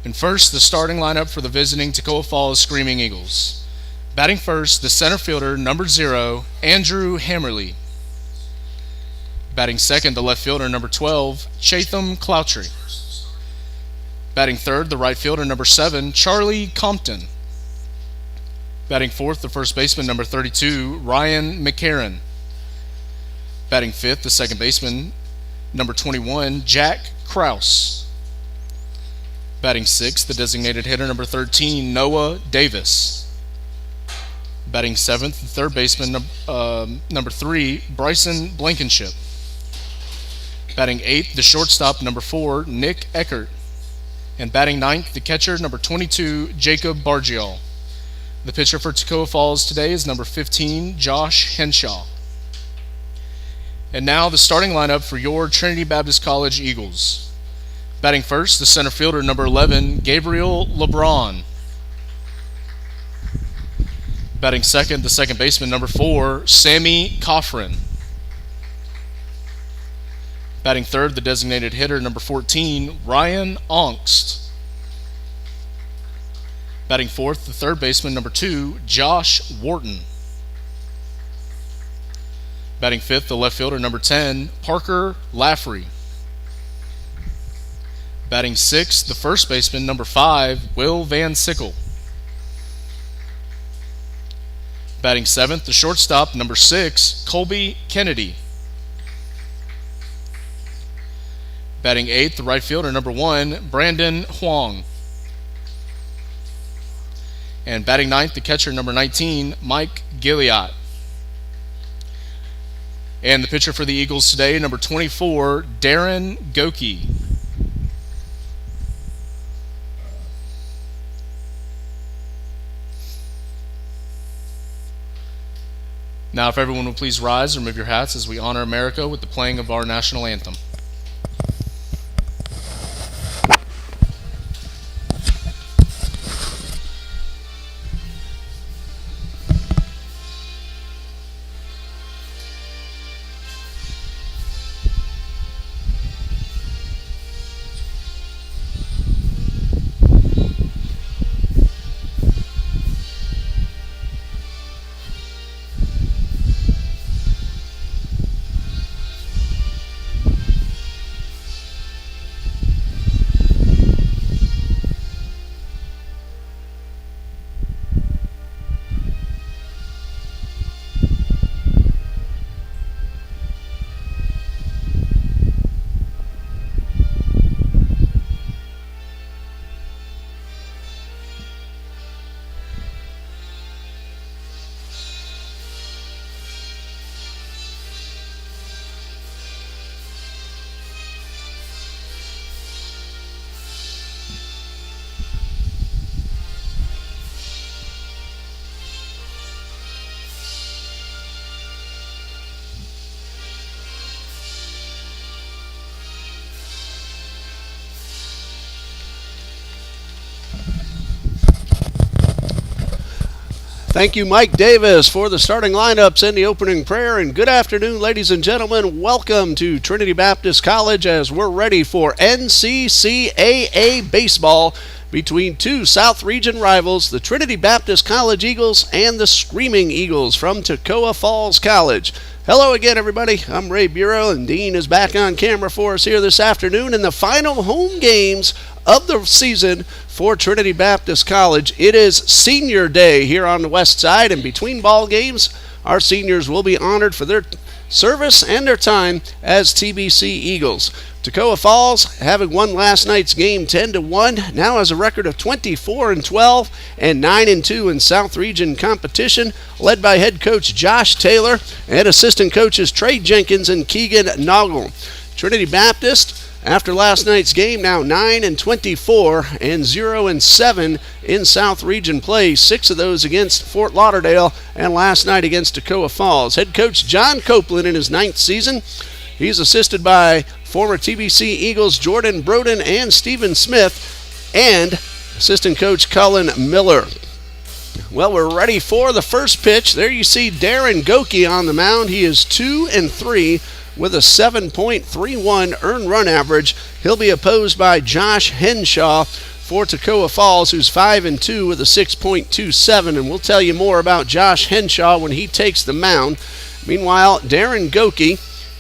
And first, the starting lineup for the visiting Toccoa Falls Screaming Eagles. Batting first, the center fielder, number 0, Andrew Hammerly. Batting second, the left fielder, number 12, Chatham Cloutry. Batting third, the right fielder, number 7, Charlie Compton. Batting fourth, the first baseman, number 32, Ryan McCarron. Batting fifth, the second baseman, number 21, Jack Kraus. Batting sixth, the designated hitter, number 13, Noah Davis. Batting seventh, the third baseman, number 3, Bryson Blankenship. Batting eighth, the shortstop, number 4, Nick Eckert. And batting ninth, the catcher, number 22, Jacob Bargial. The pitcher for Toccoa Falls today is number 15, Josh Henshaw. And now the starting lineup for your Trinity Baptist College Eagles. Batting first, the center fielder, number 11, Gabriel LeBron. Batting second, the second baseman, number 4, Sammy Coffrin. Batting third, the designated hitter, number 14, Ryan Ongst. Batting fourth, the third baseman, number 2, Josh Wharton. Batting fifth, the left fielder, number 10, Parker Laffrey. Batting sixth, the first baseman, number 5, Will Van Sickle. Batting seventh, the shortstop, number 6, Colby Kennedy. Batting eighth, the right fielder, number 1, Brandon Huang. And batting ninth, the catcher, number 19, Mike Gilliott. And the pitcher for the Eagles today, number 24, Darren Goki. Now, if everyone will please rise and remove your hats as we honor America with the playing of our national anthem. Thank you, Mike Davis, for the starting lineups and the opening prayer. And good afternoon, ladies and gentlemen. Welcome to Trinity Baptist College as we're ready for NCCAA baseball between two South Region rivals, the Trinity Baptist College Eagles and the Screaming Eagles from Toccoa Falls College. Hello again, everybody. I'm Ray Bureau, and Dean is back on camera for us here this afternoon in the final home games of the season for Trinity Baptist College. It is senior day here on the west side, and between ball games, our seniors will be honored for their service and their time as TBC Eagles. Toccoa Falls, having won last night's game 10-1, now has a record of 24-12 and 9-2 in South Region competition, led by head coach Josh Taylor and assistant coaches Trey Jenkins and Keegan Noggle. Trinity Baptist, after last night's game, now 9-24 and 0-7 in South Region play. 6 of those against Fort Lauderdale and last night against Toccoa Falls. Head coach John Copeland in his 9th season. He's assisted by former TBC Eagles Jordan Broden and Stephen Smith and assistant coach Cullen Miller. Well, we're ready for the first pitch. There you see Darren Goki on the mound. He is 2-3 with a 7.31 earned run average. He'll be opposed by Josh Henshaw for Toccoa Falls, who's 5-2 with a 6.27, and we'll tell you more about Josh Henshaw when he takes the mound. Meanwhile, Darren Goki,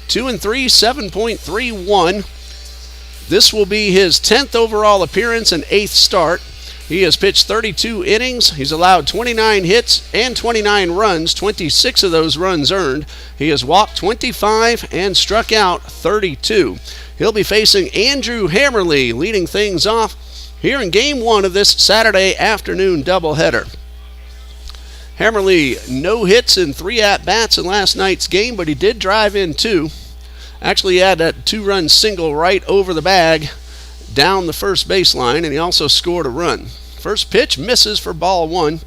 2-3, 7.31. This will be his 10th overall appearance and 8th start. He has pitched 32 innings. He's allowed 29 hits and 29 runs, 26 of those runs earned. He has walked 25 and struck out 32. He'll be facing Andrew Hammerly, leading things off here in Game 1 of this Saturday afternoon doubleheader. Hammerly, no hits in 3 at-bats in last night's game, but he did drive in 2. Actually, he had that 2-run single right over the bag down the first baseline, and he also scored a run. First pitch misses for ball 1,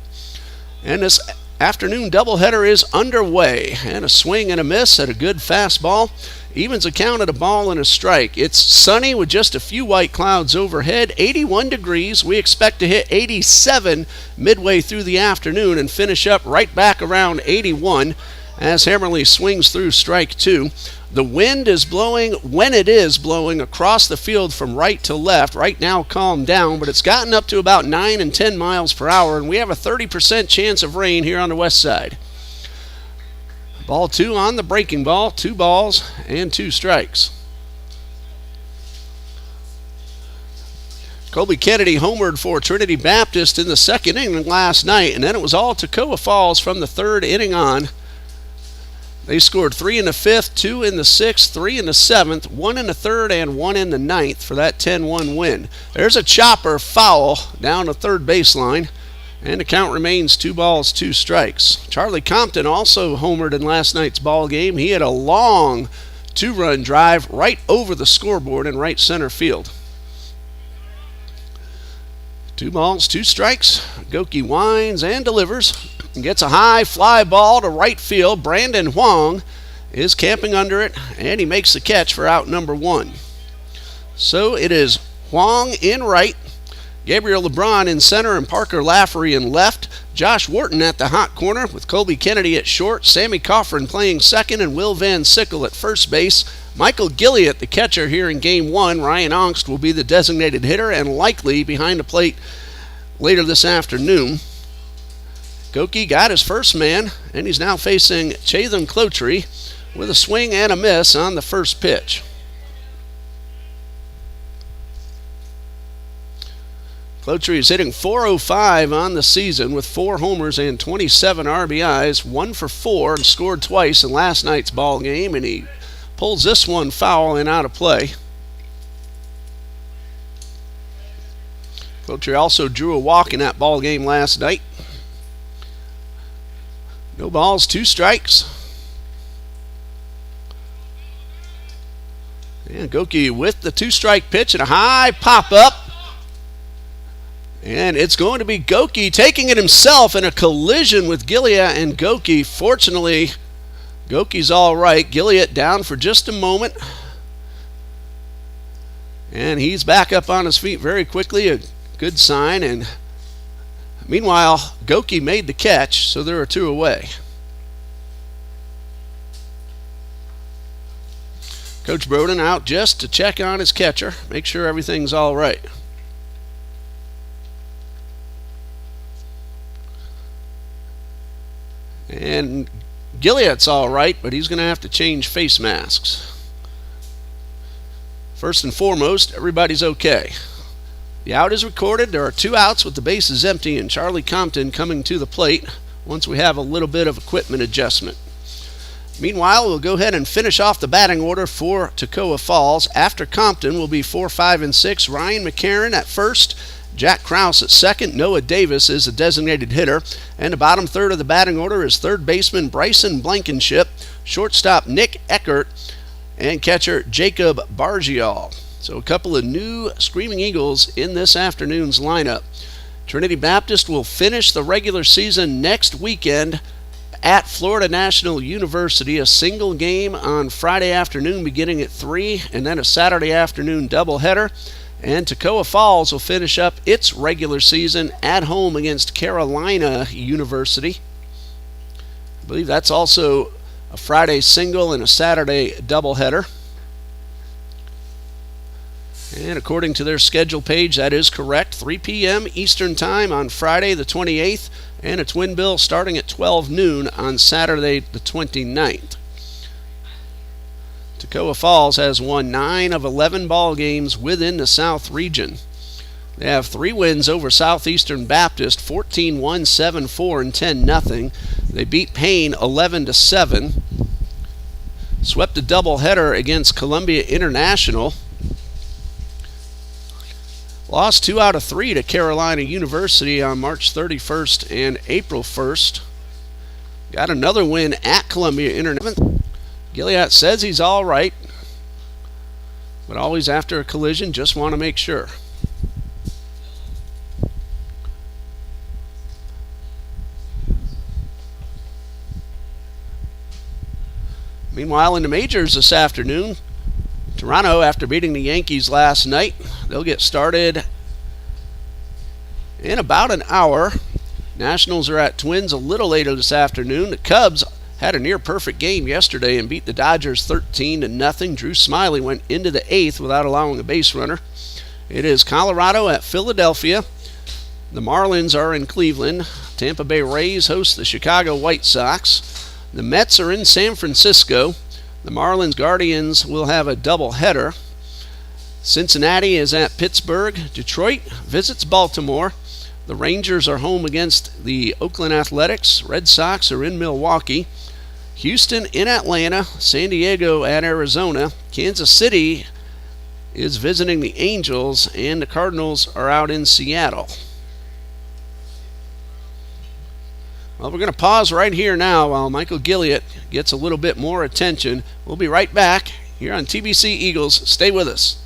and this afternoon doubleheader is underway. And a swing and a miss at a good fastball evens a count at a ball and a strike. It's sunny with just a few white clouds overhead, 81 degrees. We expect to hit 87 midway through the afternoon and finish up right back around 81 as Hammerly swings through strike 2. The wind is blowing, when it is blowing, across the field from right to left. Right now calmed down, but it's gotten up to about 9 and 10 miles per hour, and we have a 30% chance of rain here on the west side. Ball 2 on the breaking ball, 2 balls and 2 strikes. Colby Kennedy homered for Trinity Baptist in the second inning last night, and then it was all Toccoa Falls from the third inning on. They scored 3 in the 5th, 2 in the 6th, 3 in the 7th, 1 in the 3rd, and 1 in the 9th for that 10-1 win. There's a chopper foul down the third baseline, and the count remains 2 balls, 2 strikes. Charlie Compton also homered in last night's ball game. He had a long 2-run drive right over the scoreboard in right center field. 2 balls, 2 strikes. Goki winds and delivers. Gets a high fly ball to right field. Brandon Huang is camping under it, and he makes the catch for out number 1. So it is Huang in right, Gabriel LeBron in center, and Parker Lafferty in left. Josh Wharton at the hot corner with Colby Kennedy at short, Sammy Coffrin playing second, and Will Van Sickle at first base. Michael Gilliott, the catcher here in Game 1. Ryan Ongst will be the designated hitter and likely behind the plate later this afternoon. Goki got his first man, and he's now facing Chatham Clotry with a swing and a miss on the first pitch. Clotry is hitting .405 on the season with 4 homers and 27 RBIs, 1 for 4, and scored twice in last night's ball game, and he pulls this one foul and out of play. Clotry also drew a walk in that ball game last night. No balls, 2 strikes. And Goki with the 2-strike pitch and a high pop-up. And it's going to be Goki taking it himself in a collision with Gilliott and Goki. Fortunately, Goki's all right. Gilliott down for just a moment. And he's back up on his feet very quickly, a good sign. And meanwhile, Goki made the catch, so there are 2 away. Coach Broden out just to check on his catcher, make sure everything's all right. And Gilliott's all right, but he's going to have to change face masks. First and foremost, everybody's okay. The out is recorded. There are 2 outs with the bases empty, and Charlie Compton coming to the plate once we have a little bit of equipment adjustment. Meanwhile, we'll go ahead and finish off the batting order for Toccoa Falls. After Compton will be 4, 5, and 6. Ryan McCarron at first, Jack Krause at second. Noah Davis is the designated hitter. And the bottom third of the batting order is third baseman Bryson Blankenship, shortstop Nick Eckert, and catcher Jacob Bargial. So a couple of new Screaming Eagles in this afternoon's lineup. Trinity Baptist will finish the regular season next weekend at Florida National University, a single game on Friday afternoon beginning at 3, and then a Saturday afternoon doubleheader. And Toccoa Falls will finish up its regular season at home against Carolina University. I believe that's also a Friday single and a Saturday doubleheader. And according to their schedule page, that is correct. 3 p.m. Eastern Time on Friday the 28th, and a twin bill starting at 12 noon on Saturday the 29th. Toccoa Falls has won 9 of 11 ball games within the South region. They have 3 wins over Southeastern Baptist, 14-1, 7-4, and 10-0. They beat Payne 11-7. Swept a doubleheader against Columbia International. Lost 2 out of 3 to Carolina University on March 31st and April 1st. Got another win at Columbia International. Gilliatt says he's all right, but always after a collision, just want to make sure. Meanwhile, in the majors this afternoon, Toronto, after beating the Yankees last night, they'll get started in about an hour. Nationals are at Twins a little later this afternoon. The Cubs had a near-perfect game yesterday and beat the Dodgers 13-0. Drew Smiley went into the 8th without allowing a base runner. It is Colorado at Philadelphia. The Marlins are in Cleveland. Tampa Bay Rays host the Chicago White Sox. The Mets are in San Francisco. The Marlins Guardians will have a doubleheader. Cincinnati is at Pittsburgh. Detroit visits Baltimore. The Rangers are home against the Oakland Athletics. Red Sox are in Milwaukee. Houston in Atlanta. San Diego at Arizona. Kansas City is visiting the Angels, and the Cardinals are out in Seattle. Well, we're going to pause right here now while Michael Gilliatt gets a little bit more attention. We'll be right back here on TBC Eagles. Stay with us.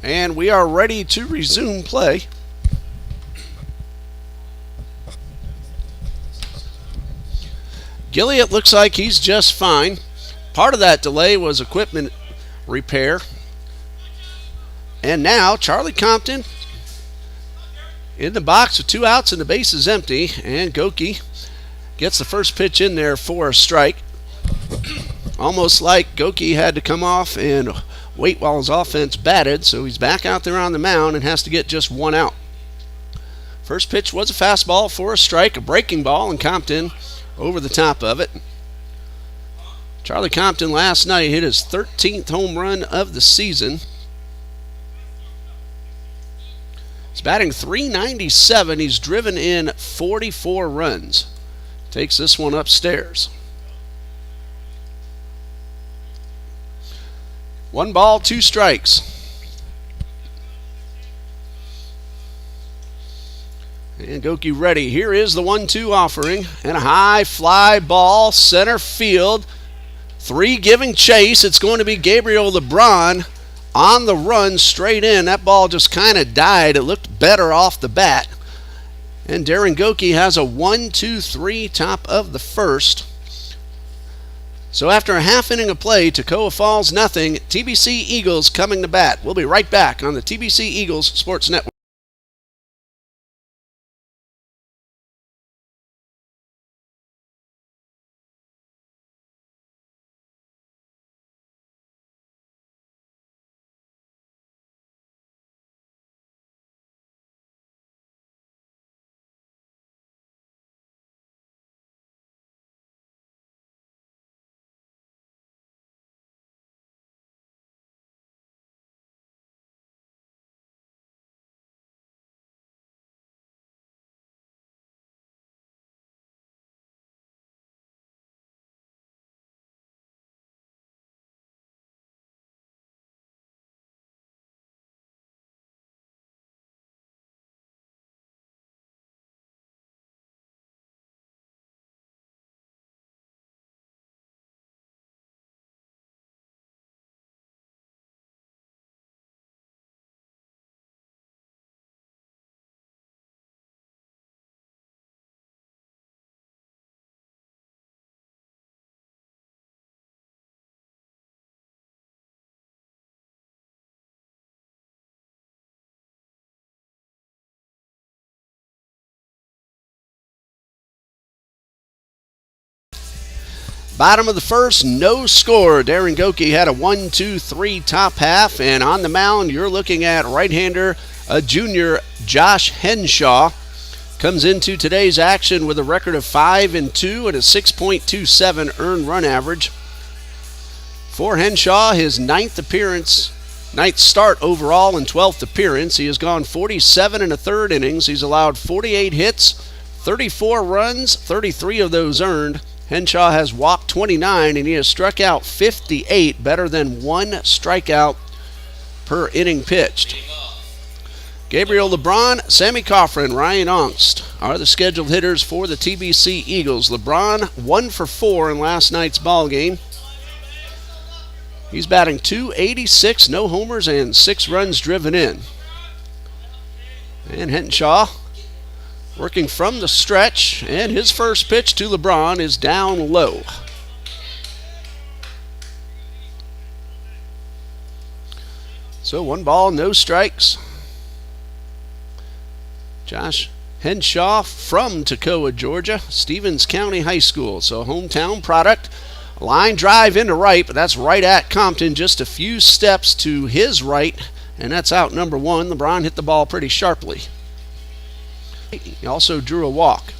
And we are ready to resume play. Gilliatt looks like he's just fine. Part of that delay was equipment repair. And now Charlie Compton in the box with 2 outs and the base is empty. And Goki gets the first pitch in there for a strike. Almost like Goki had to come off and wait while his offense batted, so he's back out there on the mound and has to get just 1 out. First pitch was a fastball for a strike, a breaking ball, and Compton over the top of it. Charlie Compton last night hit his 13th home run of the season. He's batting .397. He's driven in 44 runs. Takes this one upstairs. 1 ball, 2 strikes. And Goki ready. Here is the 1-2 offering. And a high fly ball, center field. 3 giving chase. It's going to be Gabriel LeBron on the run straight in. That ball just kind of died. It looked better off the bat. And Darren Goki has a 1-2-3 top of the first. So after a half inning of play, Toccoa Falls nothing, TBC Eagles coming to bat. We'll be right back on the TBC Eagles Sports Network. Bottom of the first, no score. Darren Goki had a 1-2-3 top half, and on the mound you're looking at right-hander, a junior, Josh Henshaw. Comes into today's action with a record of 5-2 and a 6.27 earned run average. For Henshaw, his ninth start overall and 12th appearance. He has gone 47 1/3 innings. He's allowed 48 hits, 34 runs, 33 of those earned. Henshaw has walked 29 and he has struck out 58, better than one strikeout per inning pitched. Gabriel LeBron, Sammy Coffrin, Ryan Ongst are the scheduled hitters for the TBC Eagles. LeBron 1 for 4 in last night's ball game. He's batting .286, no homers and 6 runs driven in. And Henshaw working from the stretch, and his first pitch to LeBron is down low. So 1 ball, no strikes. Josh Henshaw from Toccoa, Georgia, Stevens County High School, so hometown product. Line drive into right, but that's right at Compton, just a few steps to his right, and that's out number 1. LeBron hit the ball pretty sharply. He also drew a walk.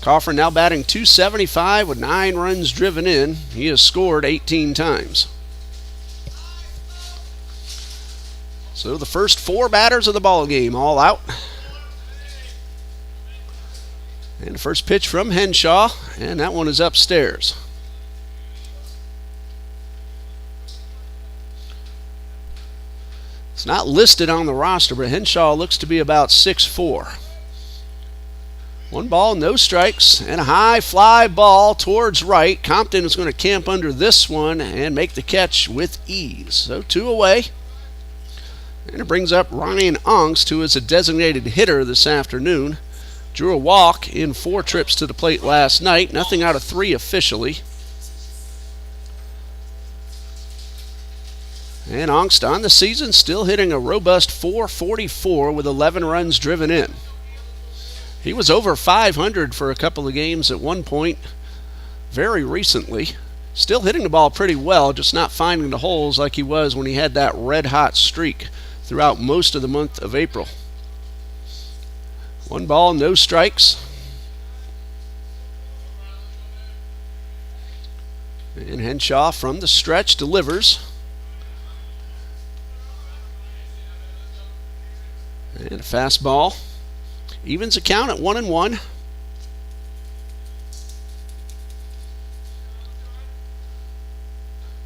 Coffrin now batting .275 with 9 runs driven in. He has scored 18 times. So the first 4 batters of the ball game all out. And the first pitch from Henshaw, and that one is upstairs. It's not listed on the roster, but Henshaw looks to be about 6'4". 1 ball, no strikes, and a high fly ball towards right. Compton is going to camp under this one and make the catch with ease. So 2 away. And it brings up Ryan Ongst, who is a designated hitter this afternoon. Drew a walk in 4 trips to the plate last night. Nothing out of 3 officially. And Ongst on the season still hitting a robust .444 with 11 runs driven in. He was over .500 for a couple of games at one point very recently. Still hitting the ball pretty well, just not finding the holes like he was when he had that red-hot streak throughout most of the month of April. 1 ball, no strikes. And Henshaw from the stretch delivers. And a fastball. Evens the count at 1-1.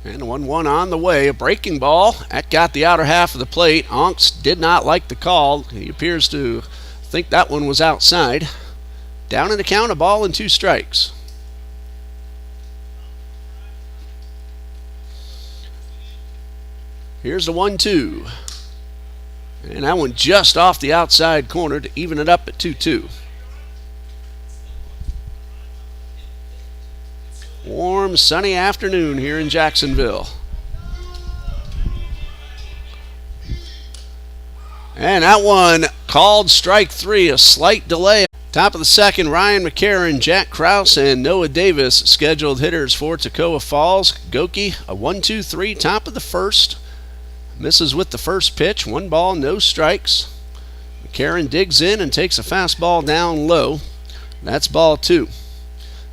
And 1-1 on the way. A breaking ball. That got the outer half of the plate. Ongst did not like the call. He appears to think that one was outside. Down in the count, a ball and 2 strikes. Here's the 1-2. And that one just off the outside corner to even it up at 2-2. Warm warm, sunny afternoon here in Jacksonville. And that one called strike 3, a slight delay. Top of the second, Ryan McCarron, Jack Krause, and Noah Davis scheduled hitters for Toccoa Falls. Goki, a 1-2-3, top of the first. Misses with the first pitch, 1 ball, no strikes. McCarron digs in and takes a fastball down low. That's ball 2.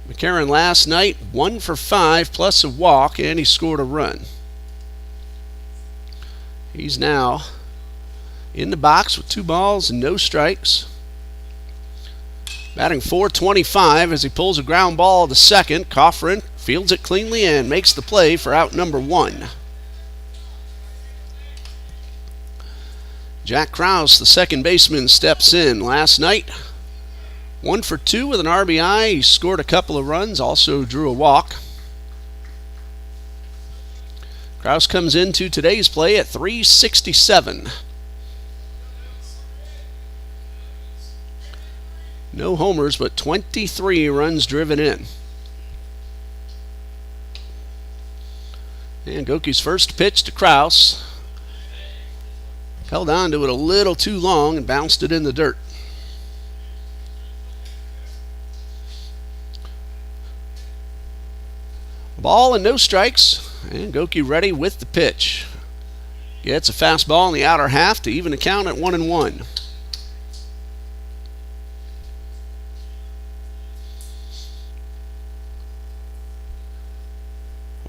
McCarron last night, 1 for 5 plus a walk, and he scored a run. He's now in the box with 2 balls and no strikes. Batting .425 as he pulls a ground ball to second. Coffrin fields it cleanly and makes the play for out number 1. Jack Krause, the second baseman, steps in. Last night, 1 for 2 with an RBI. He scored a couple of runs, also drew a walk. Krause comes into today's play at .367. No homers, but 23 runs driven in. And Goki's first pitch to Krause. Held on to it a little too long and bounced it in the dirt. Ball and no strikes. And Goki ready with the pitch. Gets a fastball in the outer half to even the count at 1-1.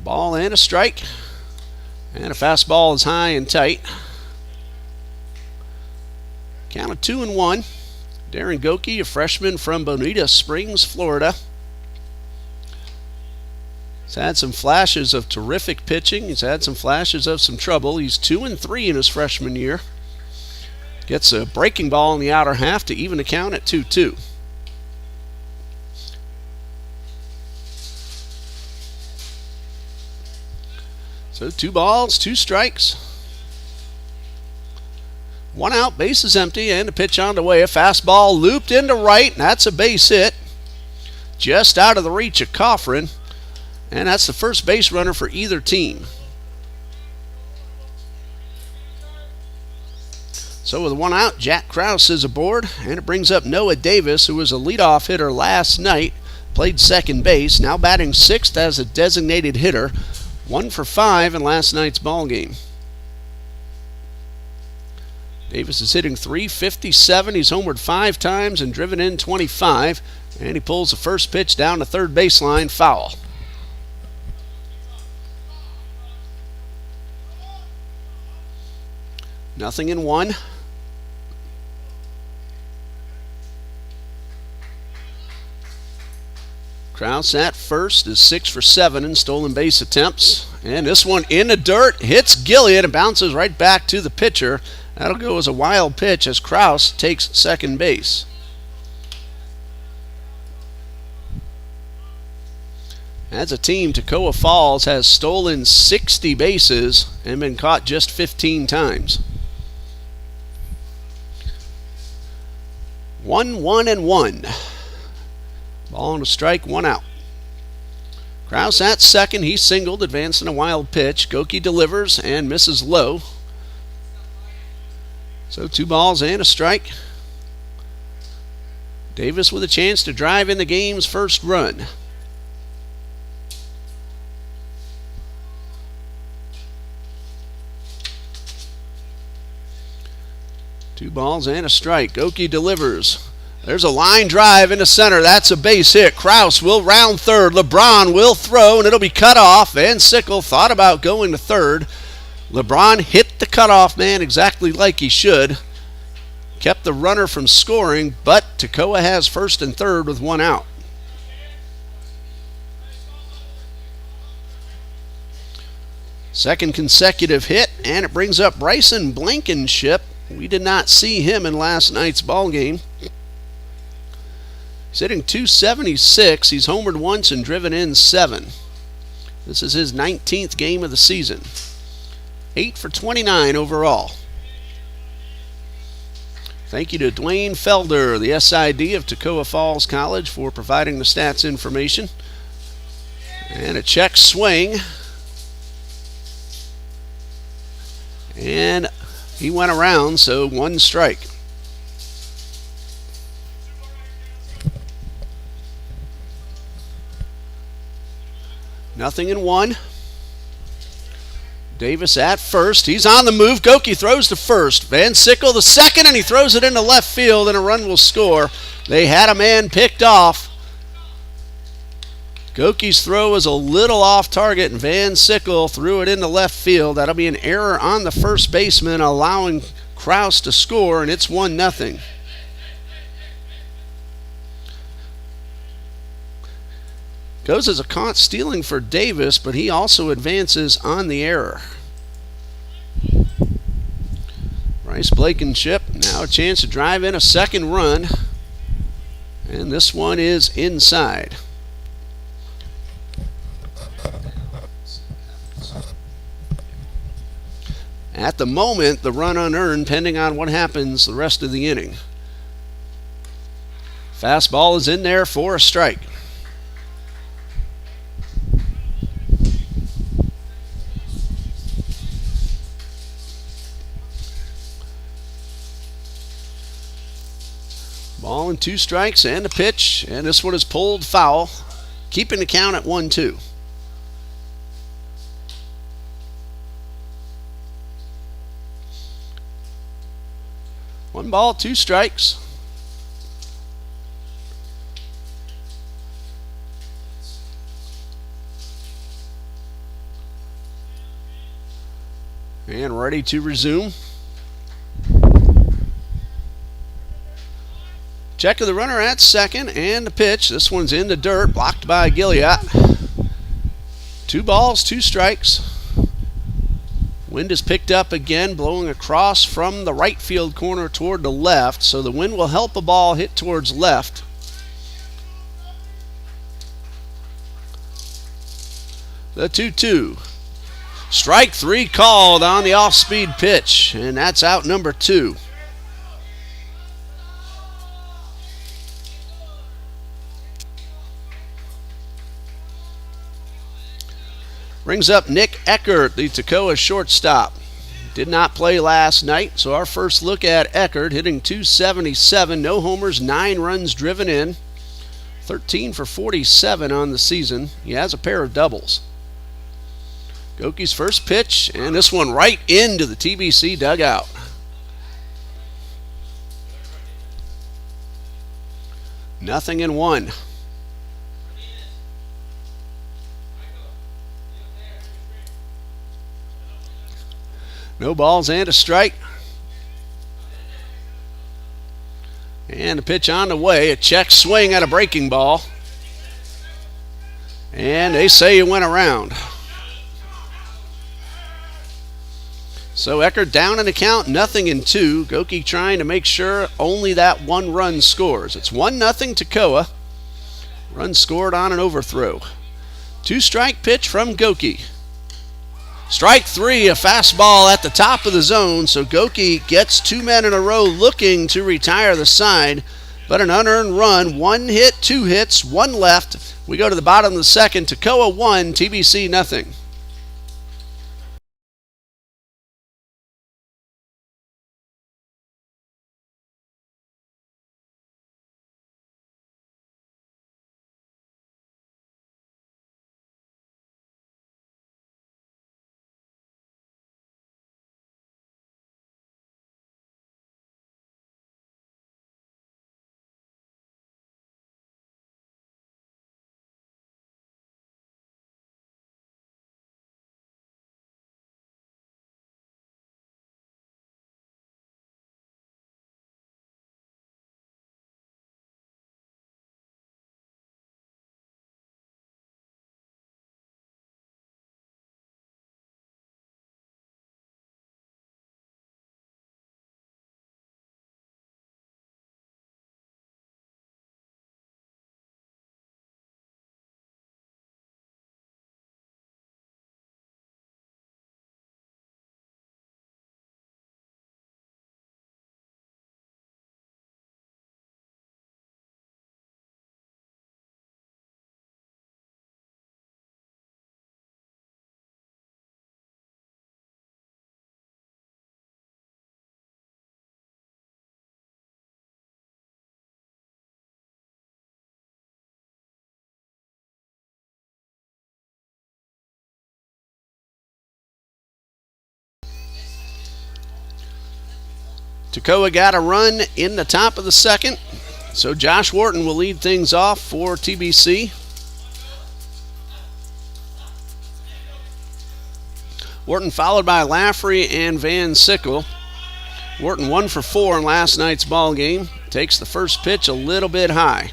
Ball and a strike. And a fastball is high and tight. Count of 2-1. Darren Goki, a freshman from Bonita Springs, Florida. He's had some flashes of terrific pitching. He's had some flashes of some trouble. He's 2-3 in his freshman year. Gets a breaking ball in the outer half to even the count at 2-2. So 2 balls, 2 strikes. 1 out, base is empty, and a pitch on the way. A fastball looped into right, and that's a base hit. Just out of the reach of Coffrin, and that's the first base runner for either team. So with 1 out, Jack Krause is aboard, and it brings up Noah Davis, who was a leadoff hitter last night, played second base, now batting 6th as a designated hitter. 1 for 5 in last night's ball game. Davis is hitting .357. He's homered 5 times and driven in 25. And he pulls the first pitch down the third baseline, foul. Nothing in 1. Krause at first is 6 for 7 in stolen base attempts. And this one in the dirt, hits Gillian and bounces right back to the pitcher. That'll go as a wild pitch as Krause takes second base. As a team, Toccoa Falls has stolen 60 bases and been caught just 15 times. 1-1-1. Ball on a strike, 1 out. Krause at second. He singled, advancing a wild pitch. Goki delivers and misses low. So 2 balls and a strike. Davis with a chance to drive in the game's first run. Two balls and a strike. Goki delivers. There's a line drive into center. That's a base hit. Krause will round third. LeBron will throw, and it'll be cut off. And Sickle thought about going to third. LeBron hit the cutoff man exactly like he should. Kept the runner from scoring, but Toccoa has first and third with 1 out. Second consecutive hit, and it brings up Bryson Blankenship. We did not see him in last night's ball game. He's hitting .276. He's homered once and driven in 7. This is his 19th game of the season. 8 for 29 overall. Thank you to Dwayne Felder, the SID of Toccoa Falls College, for providing the stats information. And a check swing. And he went around, so 1 strike. Nothing in 1. Davis at first. He's on the move. Goki throws to first. Van Sickle the second, and he throws it into left field, and a run will score. They had a man picked off. Goki's throw was a little off target, and Van Sickle threw it into left field. That'll be an error on the first baseman, allowing Kraus to score, and it's 1-0. Goes as a caught stealing for Davis, but he also advances on the error. Rice, Blankenship, now a chance to drive in a second run. And this one is inside. At the moment, the run unearned, pending on what happens the rest of the inning. Fastball is in there for a strike. Ball and 2 strikes and a pitch, and this one is pulled foul, keeping the count at 1-2. One ball, 2 strikes. And ready to resume. Check of the runner at second, and the pitch. This one's in the dirt, blocked by Gilliatt. 2 balls, 2 strikes. Wind is picked up again, blowing across from the right field corner toward the left, so the wind will help a ball hit towards left. The 2-2. Strike 3 called on the off-speed pitch, and that's out number 2. Brings up Nick Eckert, the Toccoa shortstop. Did not play last night, so our first look at Eckert, hitting .277, no homers, 9 runs driven in, 13 for 47 on the season. He has a pair of doubles. Goki's first pitch, and this one right into the TBC dugout. Nothing in 1. No balls and a strike. And the pitch on the way. A check swing at a breaking ball. And they say he went around. So Eckert down in the count, nothing in 2. Goki trying to make sure only that 1 run scores. It's 1-0 Toccoa. Run scored on an overthrow. 2-strike pitch from Goki. Strike 3, a fastball at the top of the zone, so Goki gets 2 men in a row looking to retire the side, but an unearned run, 1 hit, 2 hits, 1 left. We go to the bottom of the second, Toccoa 1, TBC nothing. Toccoa got a run in the top of the second. So Josh Wharton will lead things off for TBC. Wharton followed by Laffrey and Van Sickle. Wharton 1 for 4 in last night's ball game. Takes the first pitch a little bit high.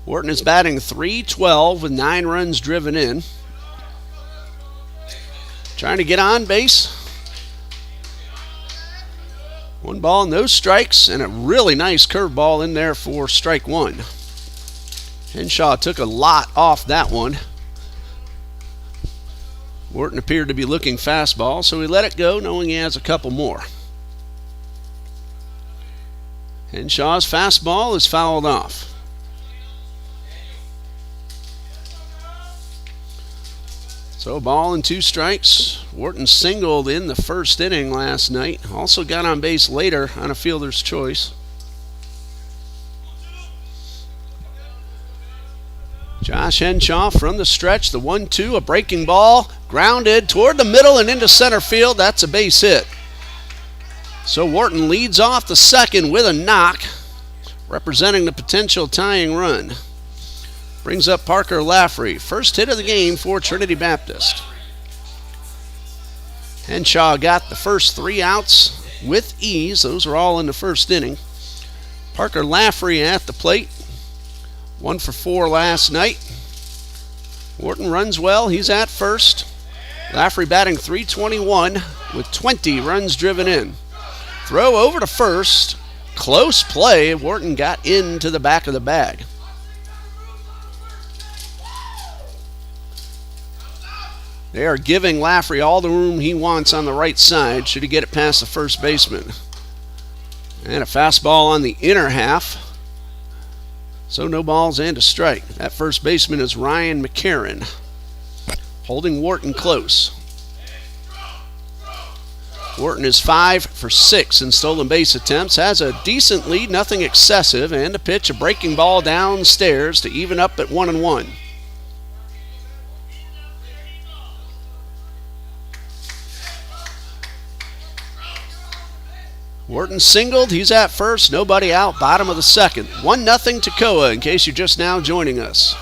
Wharton is batting .312 with 9 runs driven in. Trying to get on base. 1 ball, no strikes, and a really nice curveball in there for strike 1. Henshaw took a lot off that one. Wharton appeared to be looking fastball, so he let it go, knowing he has a couple more. Henshaw's fastball is fouled off. So 1 ball and 2 strikes. Wharton singled in the first inning last night. Also got on base later on a fielder's choice. Josh Henshaw from the stretch, the 1-2, a breaking ball, grounded toward the middle and into center field. That's a base hit. So Wharton leads off the second with a knock, representing the potential tying run. Brings up Parker Laffrey. First hit of the game for Trinity Baptist. Henshaw got the first 3 outs with ease. Those are all in the first inning. Parker Laffrey at the plate. 1 for 4 last night. Wharton runs well. He's at first. Laffrey batting .321 with 20 runs driven in. Throw over to first. Close play. Wharton got into the back of the bag. They are giving Laffrey all the room he wants on the right side. Should he get it past the first baseman? And a fastball on the inner half. So no balls and a strike. That first baseman is Ryan McCarron, holding Wharton close. Wharton is 5 for 6 in stolen base attempts. Has a decent lead, nothing excessive, and a pitch, a breaking ball downstairs to even up at 1-1. Wharton singled. He's at first. Nobody out. Bottom of the second. 1-0 Toccoa, in case you're just now joining us.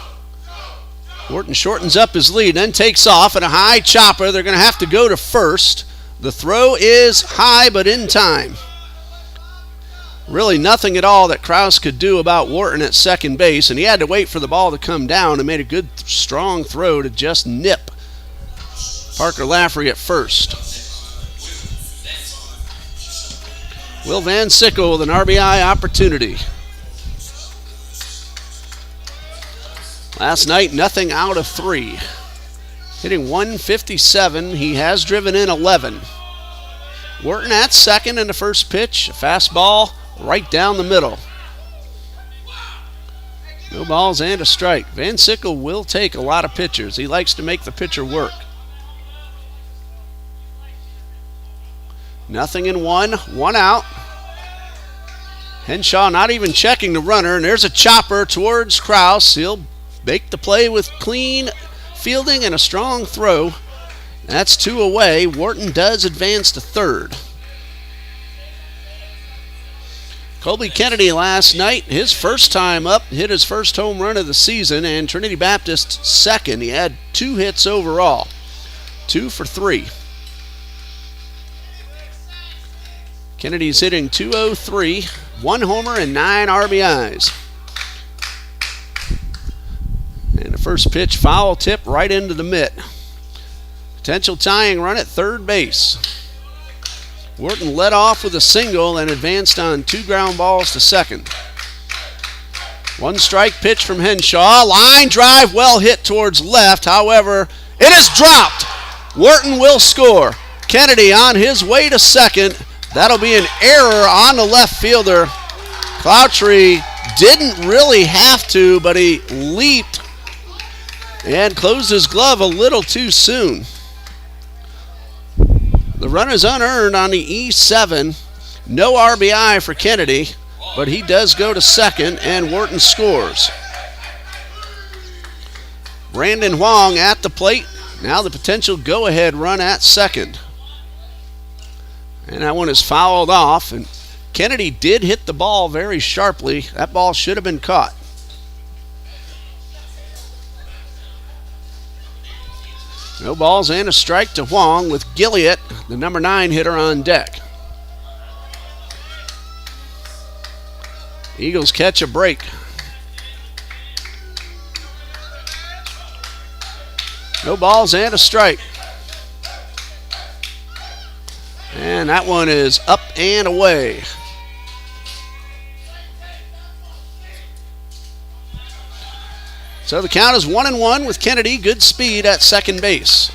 Wharton shortens up his lead, then takes off at a high chopper. They're going to have to go to first. The throw is high, but in time. Really nothing at all that Krause could do about Wharton at second base, and he had to wait for the ball to come down and made a good, strong throw to just nip Parker Laffrey at first. Will Van Sickle with an RBI opportunity. Last night, nothing out of 3. Hitting .157. He has driven in 11. Wharton at second in the first pitch. A fastball right down the middle. No balls and a strike. Van Sickle will take a lot of pitchers. He likes to make the pitcher work. 0-1, 1 out. Henshaw not even checking the runner, and there's a chopper towards Krause. He'll make the play with clean fielding and a strong throw. That's 2 away. Wharton does advance to third. Colby Kennedy last night, his first time up, hit his first home run of the season, and Trinity Baptist second. He had 2 hits overall, 2 for 3. Kennedy's hitting .203, 1 homer and 9 RBIs. And the first pitch, foul tip right into the mitt. Potential tying run at third base. Wharton led off with a single and advanced on 2 ground balls to second. 1 strike pitch from Henshaw. Line drive well hit towards left. However, it is dropped. Wharton will score. Kennedy on his way to second. That'll be an error on the left fielder. Cloutry didn't really have to, but he leaped and closed his glove a little too soon. The run is unearned on the E7. No RBI for Kennedy, but he does go to second, and Wharton scores. Brandon Huang at the plate. Now the potential go-ahead run at second. And that one is fouled off. And Kennedy did hit the ball very sharply. That ball should have been caught. No balls and a strike to Huang with Gilliott, the number 9 hitter, on deck. Eagles catch a break. No balls and a strike. And that one is up and away. So the count is 1-1 with Kennedy. Good speed at second base.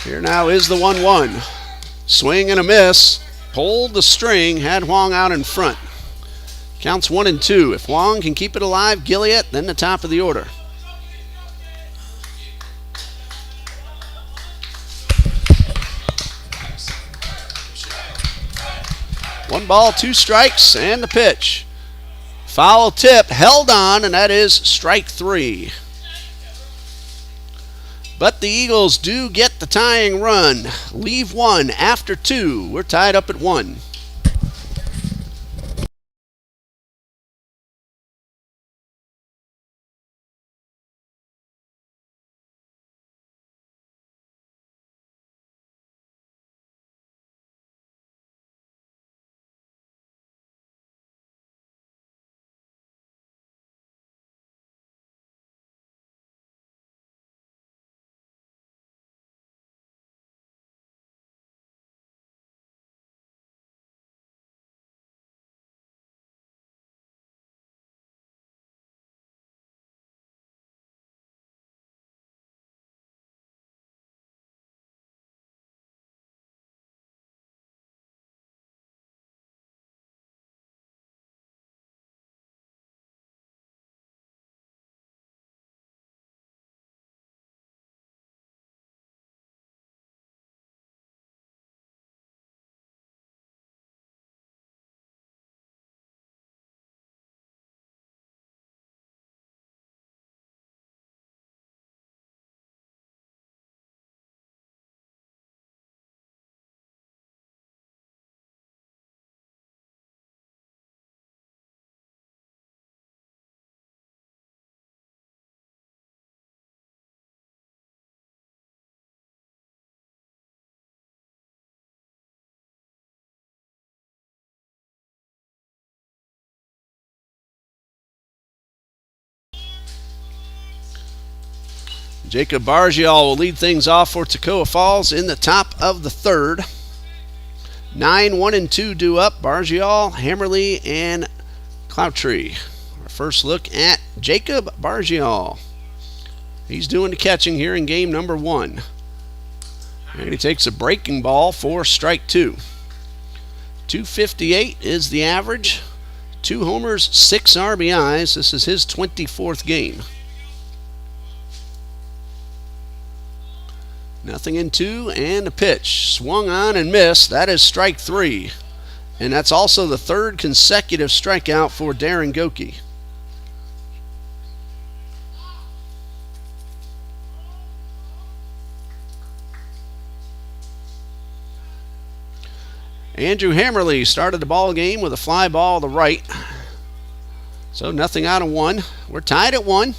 Here now is the 1-1. Swing and a miss. Pulled the string. Had Huang out in front. Counts 1-2. If Huang can keep it alive, Gilliott, then the top of the order. One ball, 2 strikes, and the pitch. Foul tip, held on, and that is strike 3. But the Eagles do get the tying run. Leave 1 after 2. We're tied up at 1. Jacob Bargial will lead things off for Toccoa Falls in the top of the third. 9-1-2 due up. Bargial, Hammerly, and Cloutry. Our first look at Jacob Bargial. He's doing the catching here in game number 1. And he takes a breaking ball for strike 2. 258 is the average. 2 homers, 6 RBIs. This is his 24th game. 0-2 and a pitch. Swung on and missed. That is strike 3. And that's also the 3rd consecutive strikeout for Darren Goki. Andrew Hammerly started the ball game with a fly ball to right. So nothing out of 1. We're tied at 1.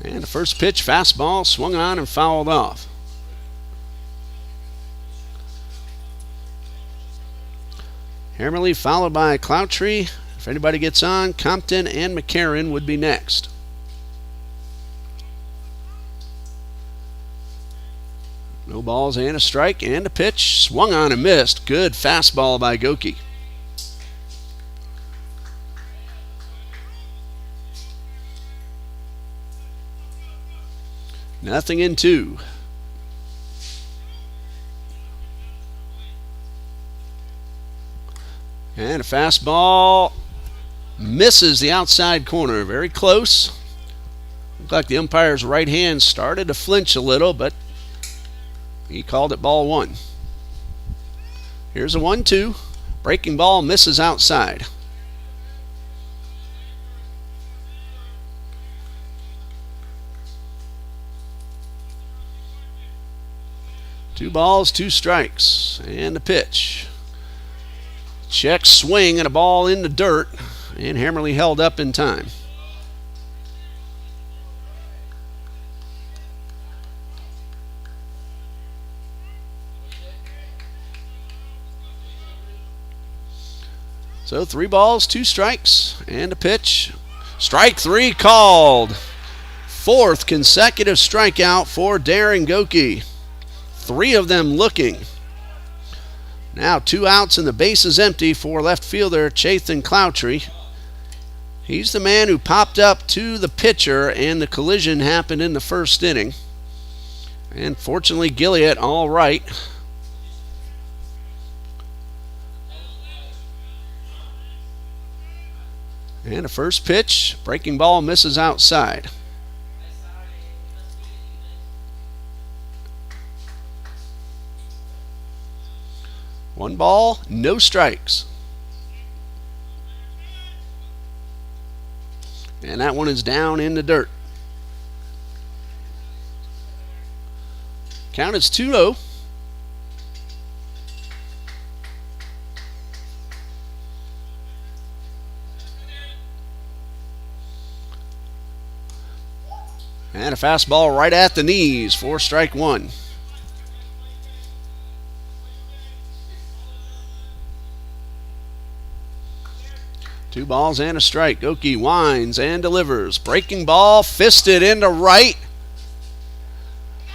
And the first pitch, fastball, swung on and fouled off. Hammerly followed by Cloutry. If anybody gets on, Compton and McCarron would be next. No balls and a strike and a pitch. Swung on and missed. Good fastball by Goki. Nothing in 2. And a fastball misses the outside corner. Very close. Looked like the umpire's right hand started to flinch a little, but he called it ball 1. Here's a 1-2. Breaking ball misses outside. 2 balls, 2 strikes. And the pitch. Check swing and a ball in the dirt. And Hammerly held up in time. So 3 balls, 2 strikes, and a pitch. Strike 3 called. 4th consecutive strikeout for Darren Goki. 3 of them looking. Now 2 outs and the base is empty for left fielder Chathan Cloutry. He's the man who popped up to the pitcher, and the collision happened in the first inning. And fortunately, Gilliatt all right. And a first pitch, breaking ball misses outside. One ball, no strikes. And that one is down in the dirt. Count is 2-0. And a fastball right at the knees for strike 1. Two balls and a strike. Goki winds and delivers. Breaking ball, fisted into right.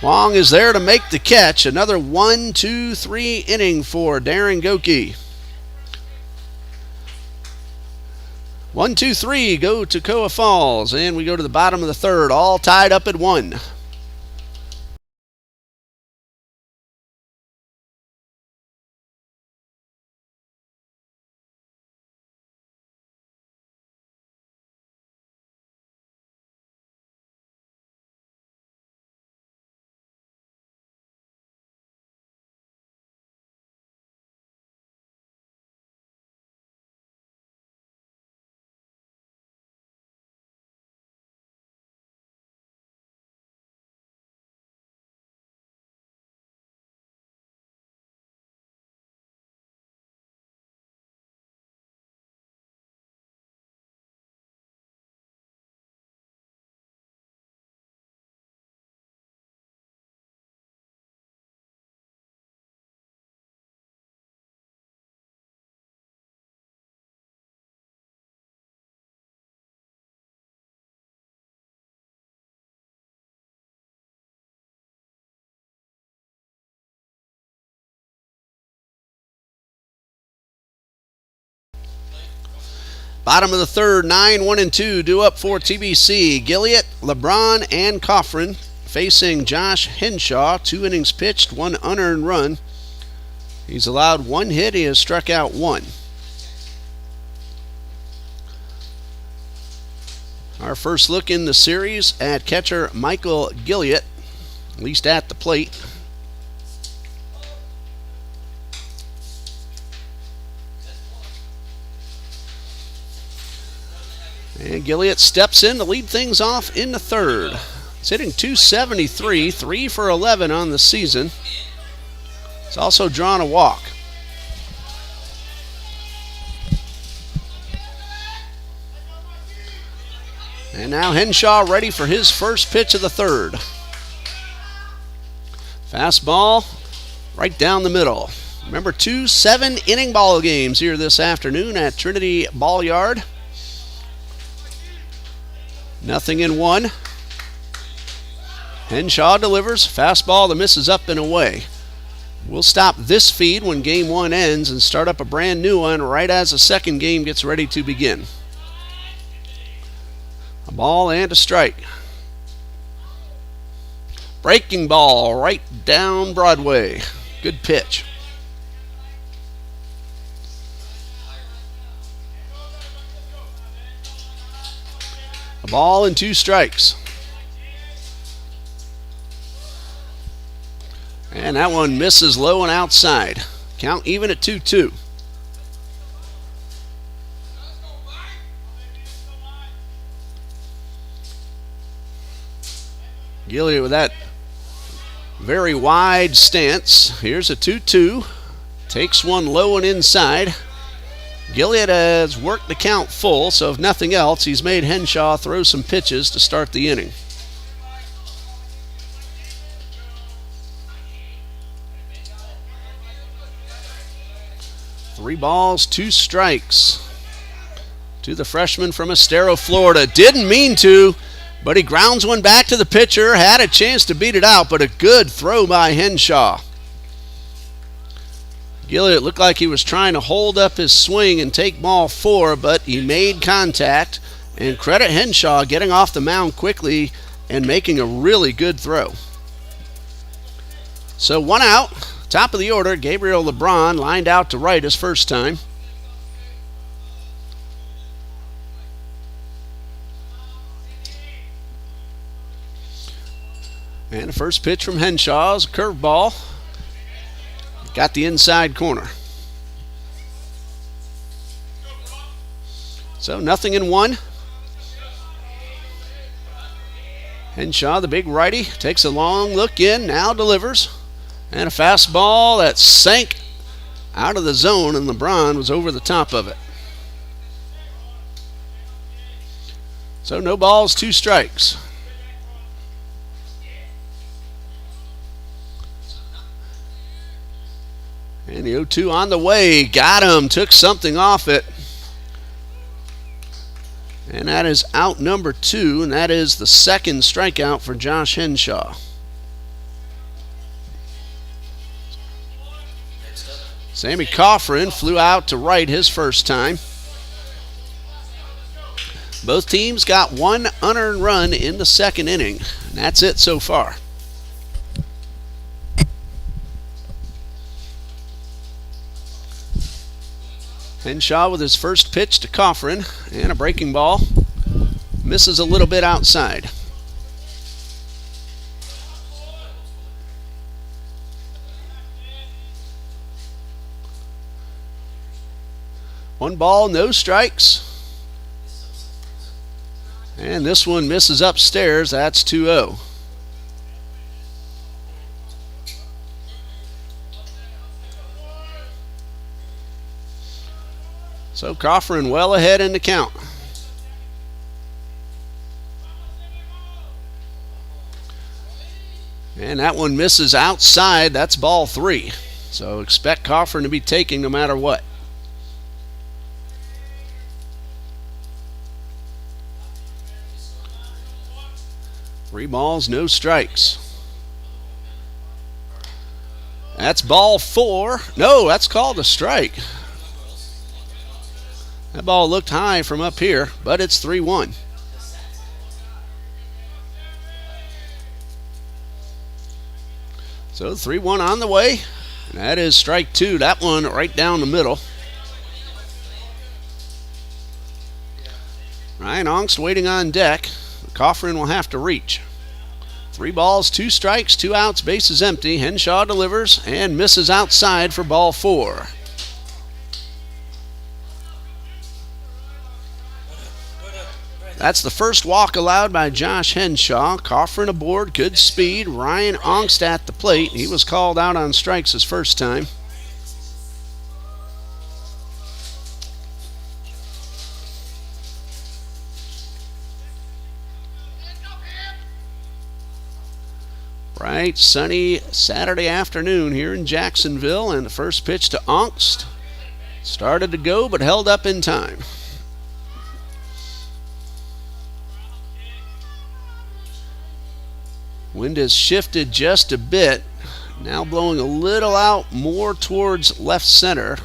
Wong is there to make the catch. Another 1-2-3 inning for Darren Goki. 1-2-3 go to Toccoa Falls, and we go to the bottom of the third, all tied up at 1. Bottom of the third, 9-1-2 due up for TBC. Gilliatt, LeBron, and Coffrin facing Josh Henshaw. 2 innings pitched, 1 unearned run. He's allowed 1 hit. He has struck out 1. Our first look in the series at catcher Michael Gilliatt, at least at the plate. And Gilliatt steps in to lead things off in the third. He's hitting .273, 3 for 11 on the season. He's also drawn a walk. And now Henshaw ready for his first pitch of the third. Fastball right down the middle. Remember, 2 7-inning ball games here this afternoon at Trinity Ball Yard. 0-1. Henshaw delivers. Fastball that misses up and away. We'll stop this feed when game 1 ends and start up a brand new one right as the second game gets ready to begin. A ball and a strike. Breaking ball right down Broadway. Good pitch. A ball and 2 strikes. And that one misses low and outside. Count even at 2-2. Gilliatt with that Very wide stance. Here's a 2-2. Takes one low and inside. Gilead has worked the count full, so if nothing else, he's made Henshaw throw some pitches to start the inning. Three balls, two strikes to the freshman from Estero, Florida. Didn't mean to, but he grounds one back to the pitcher. Had a chance to beat it out, but a good throw by Henshaw. Gilead looked like he was trying to hold up his swing and take ball 4, but he made contact. And credit Henshaw getting off the mound quickly and making a really good throw. So 1 out. Top of the order, Gabriel LeBron lined out to right his first time. And the first pitch from Henshaw is a curveball. Got the inside corner. So 0-1. Henshaw, the big righty, takes a long look in, now delivers. And a fastball that sank out of the zone, and LeBron was over the top of it. So no balls, 2 strikes. And the 0-2 on the way. Got him. Took something off it. And that is out number 2, and that is the second strikeout for Josh Henshaw. Sammy Coffrin flew out to right his first time. Both teams got 1 unearned run in the second inning, and that's it so far. Henshaw with his first pitch to Coffrin, and a breaking ball. Misses a little bit outside. One ball, no strikes. And this one misses upstairs. That's 2-0. So Coffrin well ahead in the count. And that one misses outside. That's ball 3. So expect Coffrin to be taking no matter what. Three balls, no strikes. That's ball 4. No, that's called a strike. That ball looked high from up here, but it's 3-1. So 3-1 on the way. And that is strike 2. That one right down the middle. Ryan Ongst waiting on deck. Coffrin will have to reach. 3 balls, 2 strikes, 2 outs, bases empty. Henshaw delivers and misses outside for ball 4. That's the first walk allowed by Josh Henshaw. Coffrin aboard, good speed. Ryan Ongst at the plate. He was called out on strikes his first time. Bright, sunny Saturday afternoon here in Jacksonville, and the first pitch to Ongst. Started to go, but held up in time. Wind has shifted just a bit, now blowing a little out more towards left center.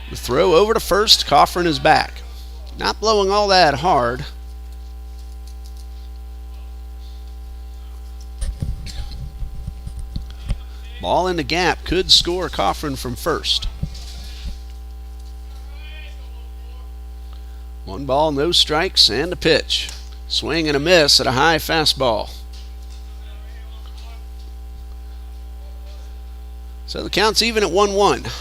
The throw over to first, Coffrin is back. Not blowing all that hard. Ball in the gap, could score Coffrin from first. 1 ball, no strikes, and a pitch. Swing and a miss at a high fastball. So the count's even at 1-1.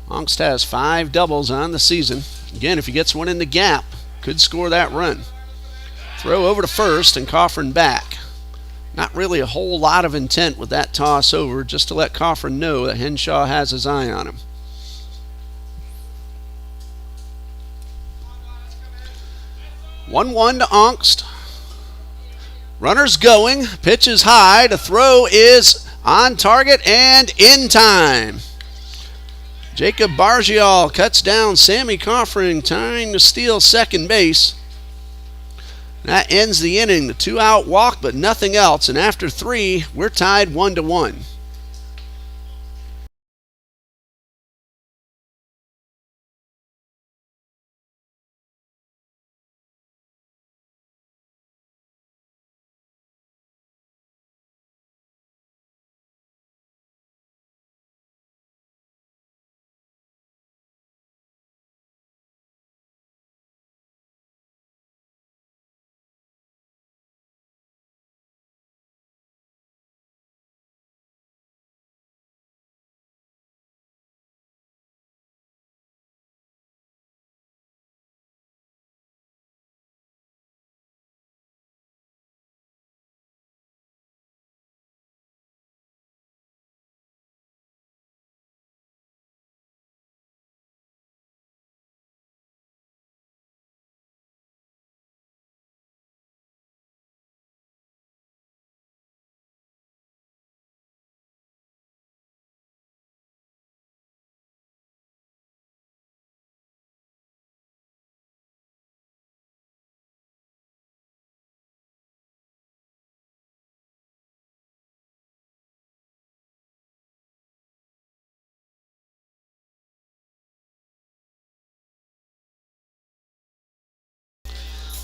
Ongst has 5 doubles on the season. Again, if he gets one in the gap, could score that run. Throw over to first and Coffrin back. Not really a whole lot of intent with that toss over, just to let Coffrin know that Henshaw has his eye on him. 1-1 to Ongst. Runners going. Pitch is high. The throw is on target and in time. Jacob Bargial cuts down Sammy Coffrin, trying to steal second base. That ends the inning. The 2-out walk, but nothing else. And after 3, we're tied 1-1.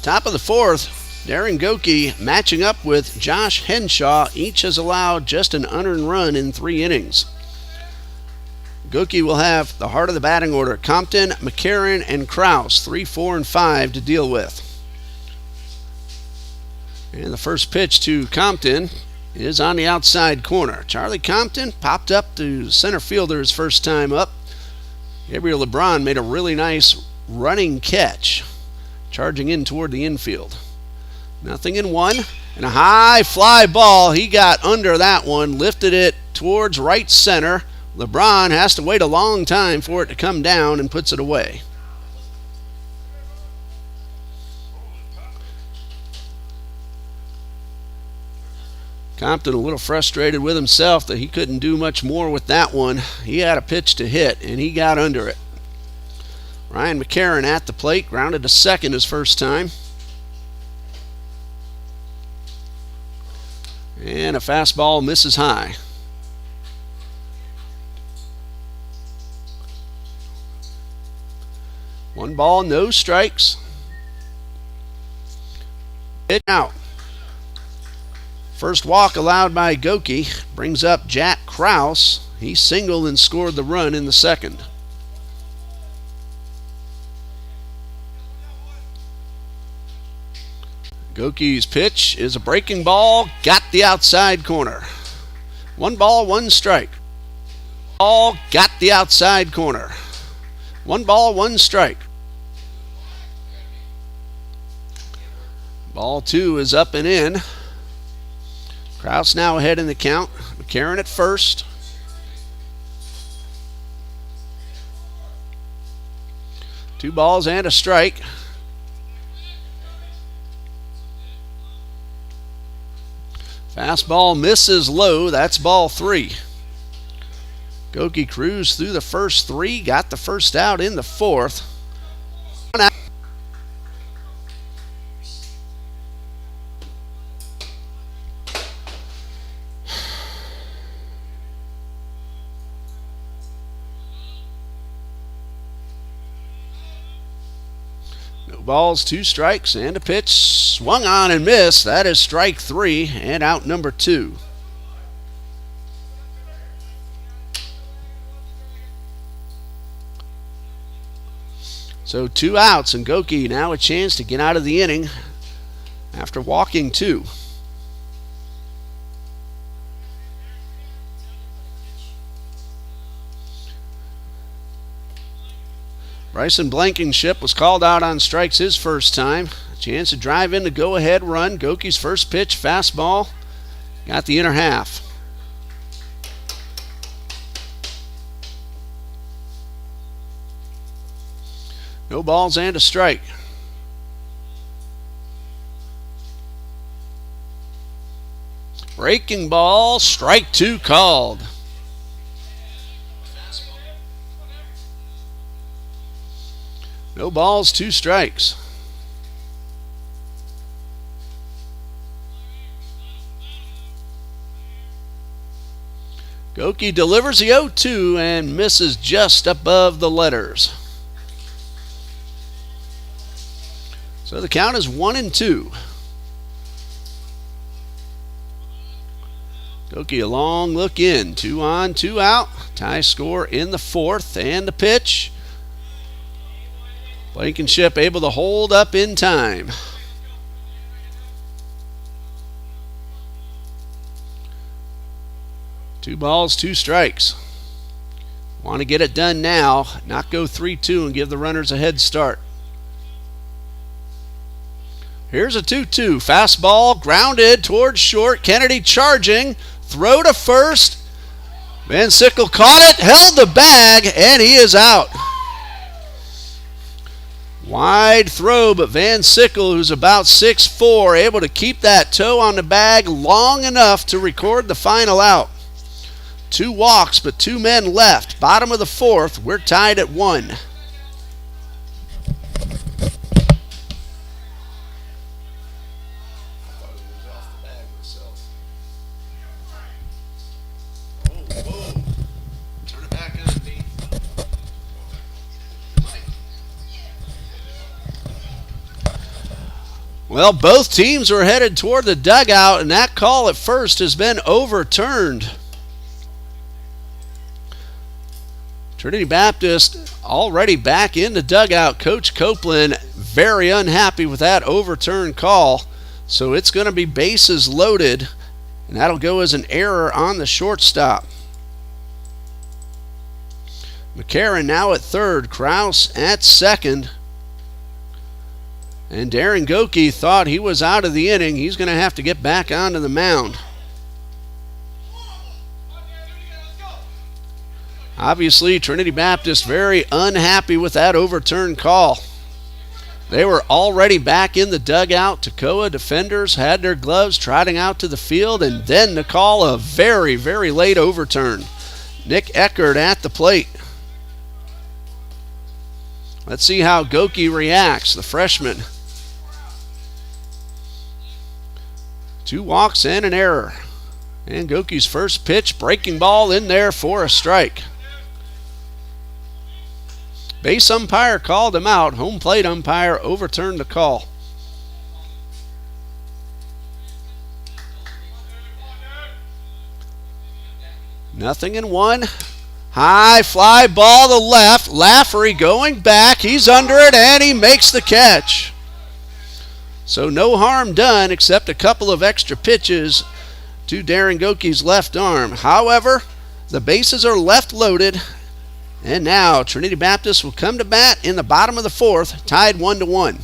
Top of the 4th, Darren Goki matching up with Josh Henshaw. Each has allowed just an unearned run in 3 innings. Goki will have the heart of the batting order: Compton, McCarron, and Kraus, 3, 4, and 5 to deal with. And the first pitch to Compton is on the outside corner. Charlie Compton popped up to center fielder his first time up. Gabriel LeBron made a really nice running catch, charging in toward the infield. 0-1, and a high fly ball. He got under that one, lifted it towards right center. LeBron has to wait a long time for it to come down and puts it away. Compton a little frustrated with himself that he couldn't do much more with that one. He had a pitch to hit, and he got under it. Ryan McCarron at the plate, grounded to second his first time. And a fastball misses high. One ball, no strikes. Hit out. First walk allowed by Goki brings up Jack Kraus. He singled and scored the run in the second. Goki's pitch is a breaking ball, got the outside corner. 1 ball, 1 strike. Ball got the outside corner. 1 ball, 1 strike. Ball 2 is up and in. Kraus now ahead in the count. McCarron at first. Two balls and a strike. Fastball misses low. That's ball 3. Goki cruised through the first 3, got the first out in the 4th. No balls, 2 strikes, and a pitch swung on and missed. That is strike 3 and out number 2. So 2 outs, and Goki now a chance to get out of the inning after walking 2. Bryson Blankenship was called out on strikes his first time. Chance to drive in the go-ahead run. Goki's first pitch, fastball, got the inner half. No balls and a strike. Breaking ball, strike 2 called. No balls, 2 strikes. Goki delivers the 0-2 and misses just above the letters. So the count is 1-2. Goki a long look in. 2 on, 2 out. Tie score in the 4th. And the pitch. Blankenship able to hold up in time. Two balls, 2 strikes. Want to get it done now, not go 3-2 and give the runners a head start. Here's a 2-2. Fastball grounded towards short. Kennedy charging. Throw to first. Van Sickle caught it, held the bag, and he is out. Wide throw, but Van Sickle, who's about 6'4", able to keep that toe on the bag long enough to record the final out. 2 walks, but 2 men left. Bottom of the 4th, we're tied at 1. Well, both teams were headed toward the dugout, and that call at first has been overturned. Trinity Baptist already back in the dugout. Coach Copeland very unhappy with that overturned call. So it's going to be bases loaded, and that'll go as an error on the shortstop. McCarron now at third, Kraus at second. And Darren Goki thought he was out of the inning. He's going to have to get back onto the mound. Obviously, Trinity Baptist very unhappy with that overturned call. They were already back in the dugout. Toccoa defenders had their gloves trotting out to the field, and then the call, a very, very late overturn. Nick Eckert at the plate. Let's see how Goki reacts, the freshman. 2 walks and an error. And Goki's first pitch, breaking ball in there for a strike. Base umpire called him out. Home plate umpire overturned the call. Nothing in 1. High fly ball to left. Lafferty going back. He's under it and he makes the catch. So no harm done except a couple of extra pitches to Darren Goki's left arm. However, the bases are left loaded, and now Trinity Baptist will come to bat in the bottom of the 4th, tied 1-1.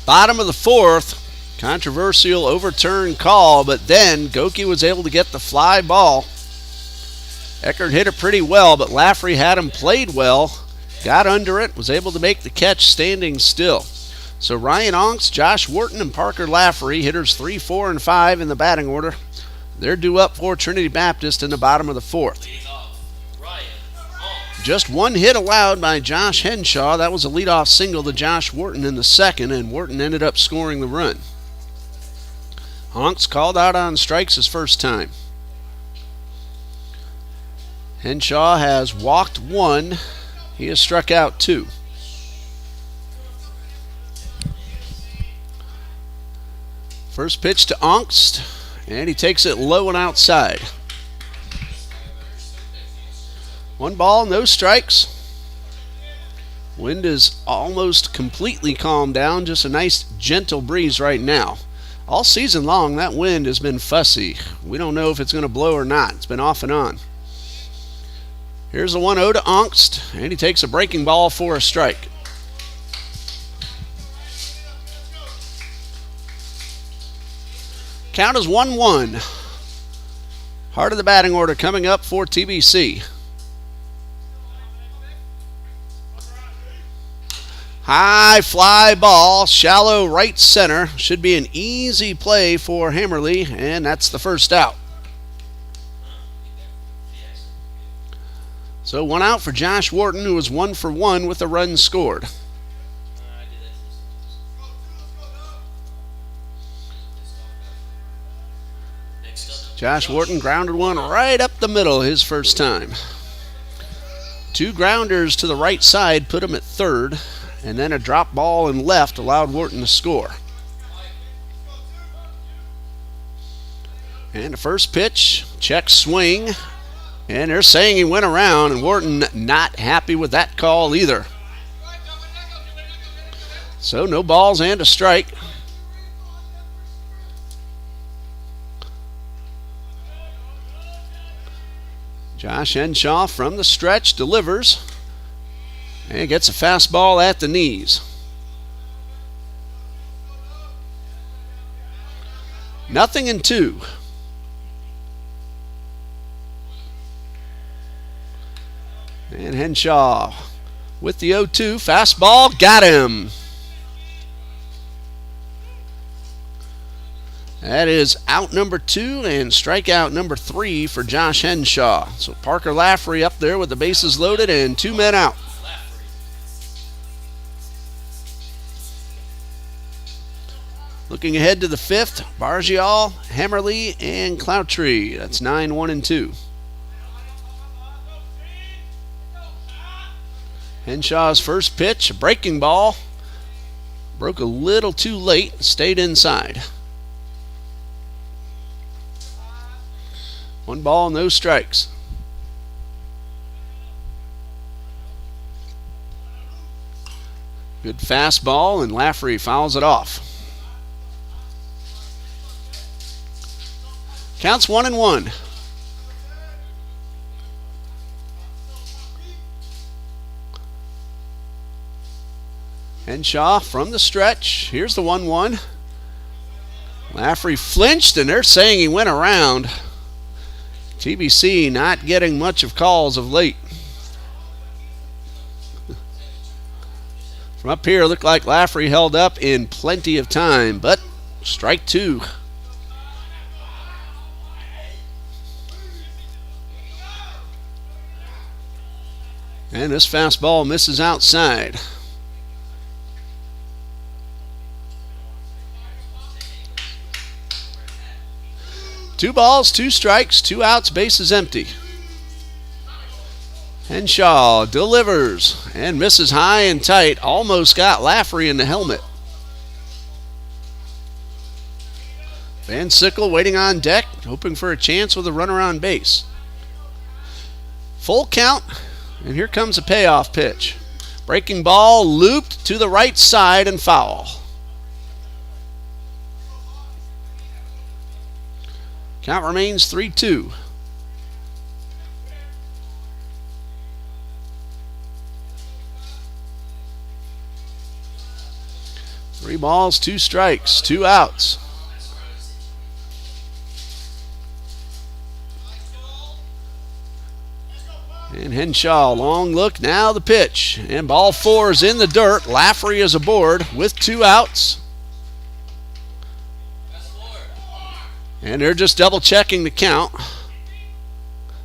Bottom of the 4th, controversial overturned call, but then Goki was able to get the fly ball. Eckert hit it pretty well, but Lafferty had him played well, got under it, was able to make the catch standing still. So Ryan Onks, Josh Wharton, and Parker Lafferty, hitters 3, 4, and 5 in the batting order. They're due up for Trinity Baptist in the bottom of the fourth. Just one hit allowed by Josh Henshaw. That was a leadoff single to Josh Wharton in the second, and Wharton ended up scoring the run. Onks called out on strikes his first time. Henshaw has walked 1. He has struck out 2. First pitch to Onks, and he takes it low and outside. 1 ball, no strikes. Wind is almost completely calmed down, just a nice gentle breeze right now. All season long, that wind has been fussy. We don't know if it's going to blow or not. It's been off and on. Here's a 1-0 to Onks, and he takes a breaking ball for a strike. Count is 1-1. Heart of the batting order coming up for TBC. High fly ball, shallow right center. Should be an easy play for Hammerly, and that's the first out. So 1 out for Josh Wharton, who was 1 for 1 with a run scored. Josh Wharton grounded one right up the middle his first time. 2 grounders to the right side put him at third, and then a drop ball in left allowed Wharton to score. And the first pitch, check swing, and they're saying he went around, and Wharton not happy with that call either. So no balls and a strike. Josh Henshaw from the stretch delivers and gets a fastball at the knees. Nothing in 2. And Henshaw with the 0-2 fastball, got him. That is out number 2 and strikeout number 3 for Josh Henshaw. So Parker Lafferty up there with the bases loaded and 2 men out. Looking ahead to the 5th, Bargial, Hammerly, and Cloutry. That's 9, 1, and 2. Henshaw's first pitch, a breaking ball. Broke a little too late, stayed inside. 1 ball, no strikes. Good fastball, and Lafferty fouls it off. Counts 1-1. Henshaw from the stretch. Here's the 1-1. Lafferty flinched, and they're saying he went around. TBC not getting much of calls of late. From up here, it looked like Lafferty held up in plenty of time, but strike 2. And this fastball misses outside. Two balls, 2 strikes, 2 outs, bases empty. Henshaw delivers and misses high and tight. Almost got Lafferty in the helmet. Van Sickle waiting on deck, hoping for a chance with a runner on base. Full count, and here comes a payoff pitch. Breaking ball looped to the right side and foul. Count remains 3-2. Three balls, 2 strikes, 2 outs. And Henshaw, long look, now the pitch. And ball 4 is in the dirt. Lafferty is aboard with 2 outs. And they're just double checking the count.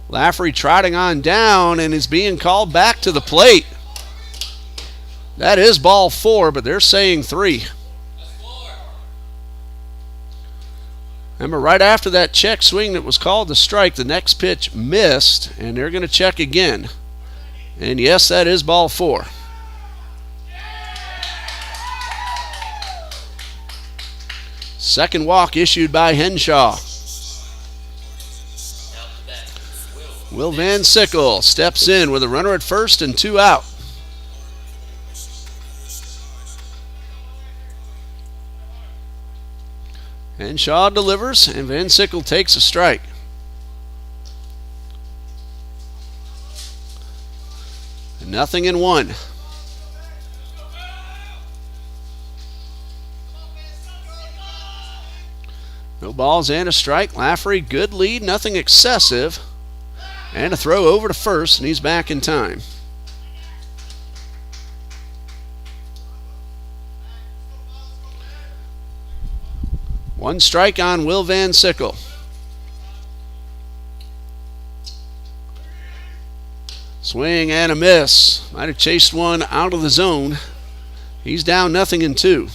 Lafferty trotting on down and is being called back to the plate. That is ball 4, but they're saying 3. Remember, right after that check swing that was called the strike, the next pitch missed, and they're going to check again. And yes, that is ball 4. Second walk issued by Henshaw. Will Van Sickle steps in with a runner at first and 2 out. Henshaw delivers, and Van Sickle takes a strike. And 0-1. No balls and a strike. Lafferty, good lead, nothing excessive. And a throw over to first, and he's back in time. One strike on Will Van Sickle. Swing and a miss. Might have chased one out of the zone. He's down 0-2.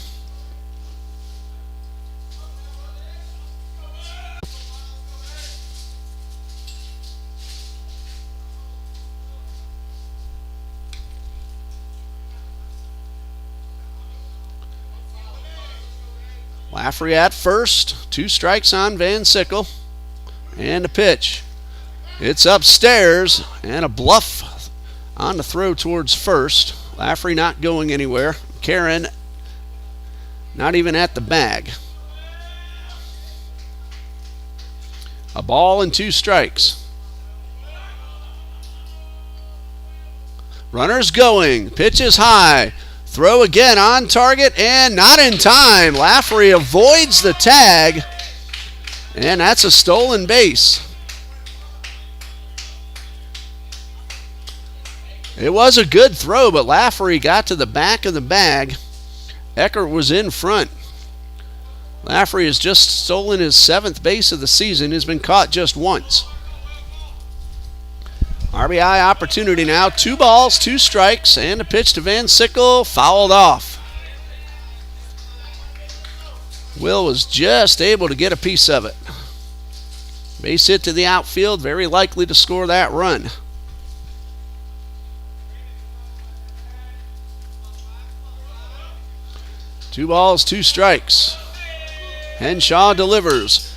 Lafferty at first. 2 strikes on Van Sickle. And a pitch. It's upstairs, and a bluff on the throw towards first. Lafferty not going anywhere. Karen not even at the bag. A ball and 2 strikes. Runners going. Pitch is high. Throw again on target and not in time. Lafferty avoids the tag, and that's a stolen base. It was a good throw, but Lafferty got to the back of the bag. Eckert was in front. Lafferty has just stolen his 7th base of the season. Has been caught just once. RBI opportunity now. 2 balls, 2 strikes, and a pitch to Van Sickle, fouled off. Will was just able to get a piece of it. Base hit to the outfield, very likely to score that run. Two balls, 2 strikes. Henshaw delivers.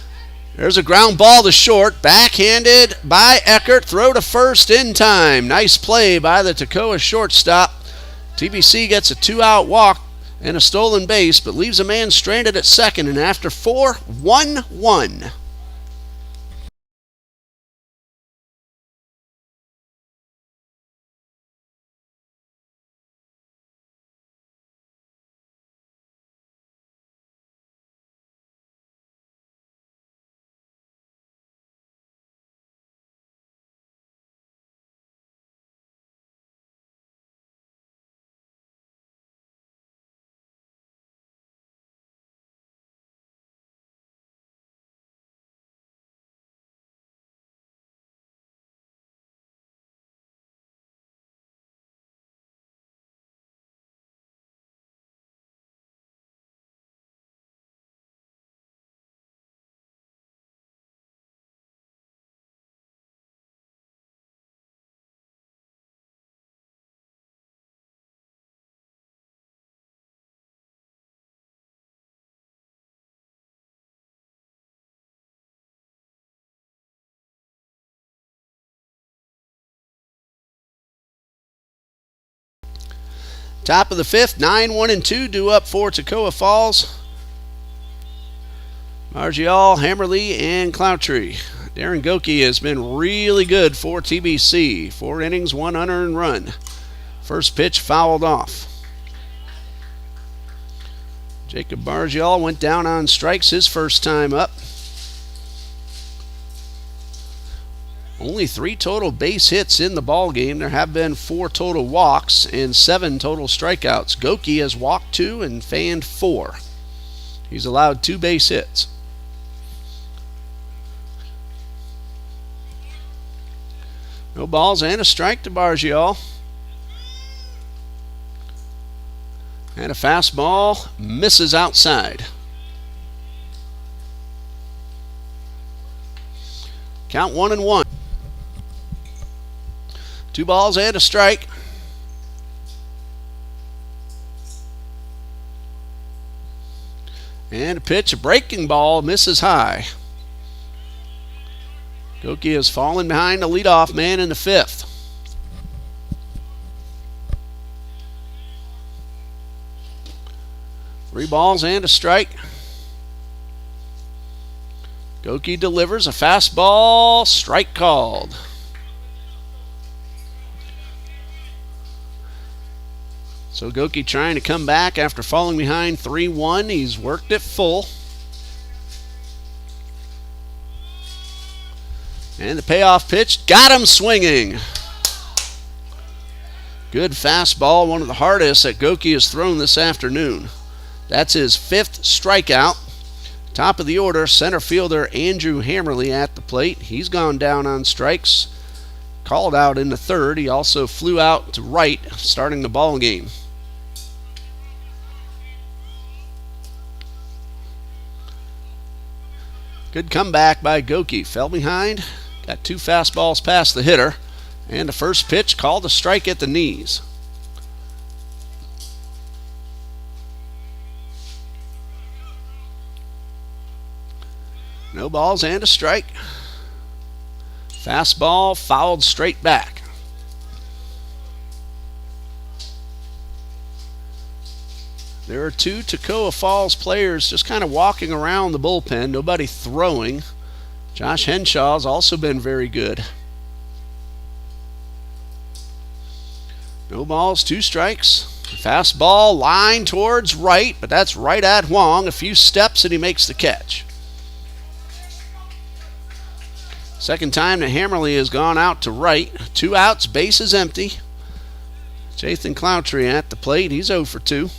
There's a ground ball to short, backhanded by Eckert. Throw to first in time. Nice play by the Toccoa shortstop. TBC gets a 2-out walk and a stolen base, but leaves a man stranded at second, and after 4, 1-1. Top of the 5th, 9-1-2 due up for Toccoa Falls. Margial, Hammerly, and Cloutry. Darren Goki has been really good for TBC. 4 innings, 1 unearned run. First pitch fouled off. Jacob Margial went down on strikes his first time up. Only Only 3 total base hits in the ball game. There have been 4 total walks and 7 total strikeouts. Goki has walked 2 and fanned 4. He's allowed 2 base hits. No balls and a strike to Bargial. And a fastball misses outside. Count 1-1. 2 balls and a strike. And a pitch, a breaking ball, misses high. Goki has fallen behind the leadoff man in the 5th. Three balls and a strike. Goki delivers a fastball, strike called. So Goki trying to come back after falling behind 3-1. He's worked it full. And the payoff pitch got him swinging. Good fastball, one of the hardest that Goki has thrown this afternoon. That's his 5th strikeout. Top of the order, center fielder Andrew Hammerly at the plate. He's gone down on strikes. Called out in the 3rd. He also flew out to right, starting the ball game. Good comeback by Goki. Fell behind, got 2 fastballs past the hitter, and the first pitch called a strike at the knees. No balls and a strike. Fastball fouled straight back. There are 2 Toccoa Falls players just kind of walking around the bullpen, nobody throwing. Josh Henshaw's also been very good. No balls, 2 strikes. Fastball line towards right, but that's right at Huang. A few steps and he makes the catch. Second time that Hammerly has gone out to right. 2 outs, bases empty. Jathan Cloutry at the plate. He's 0 for 2.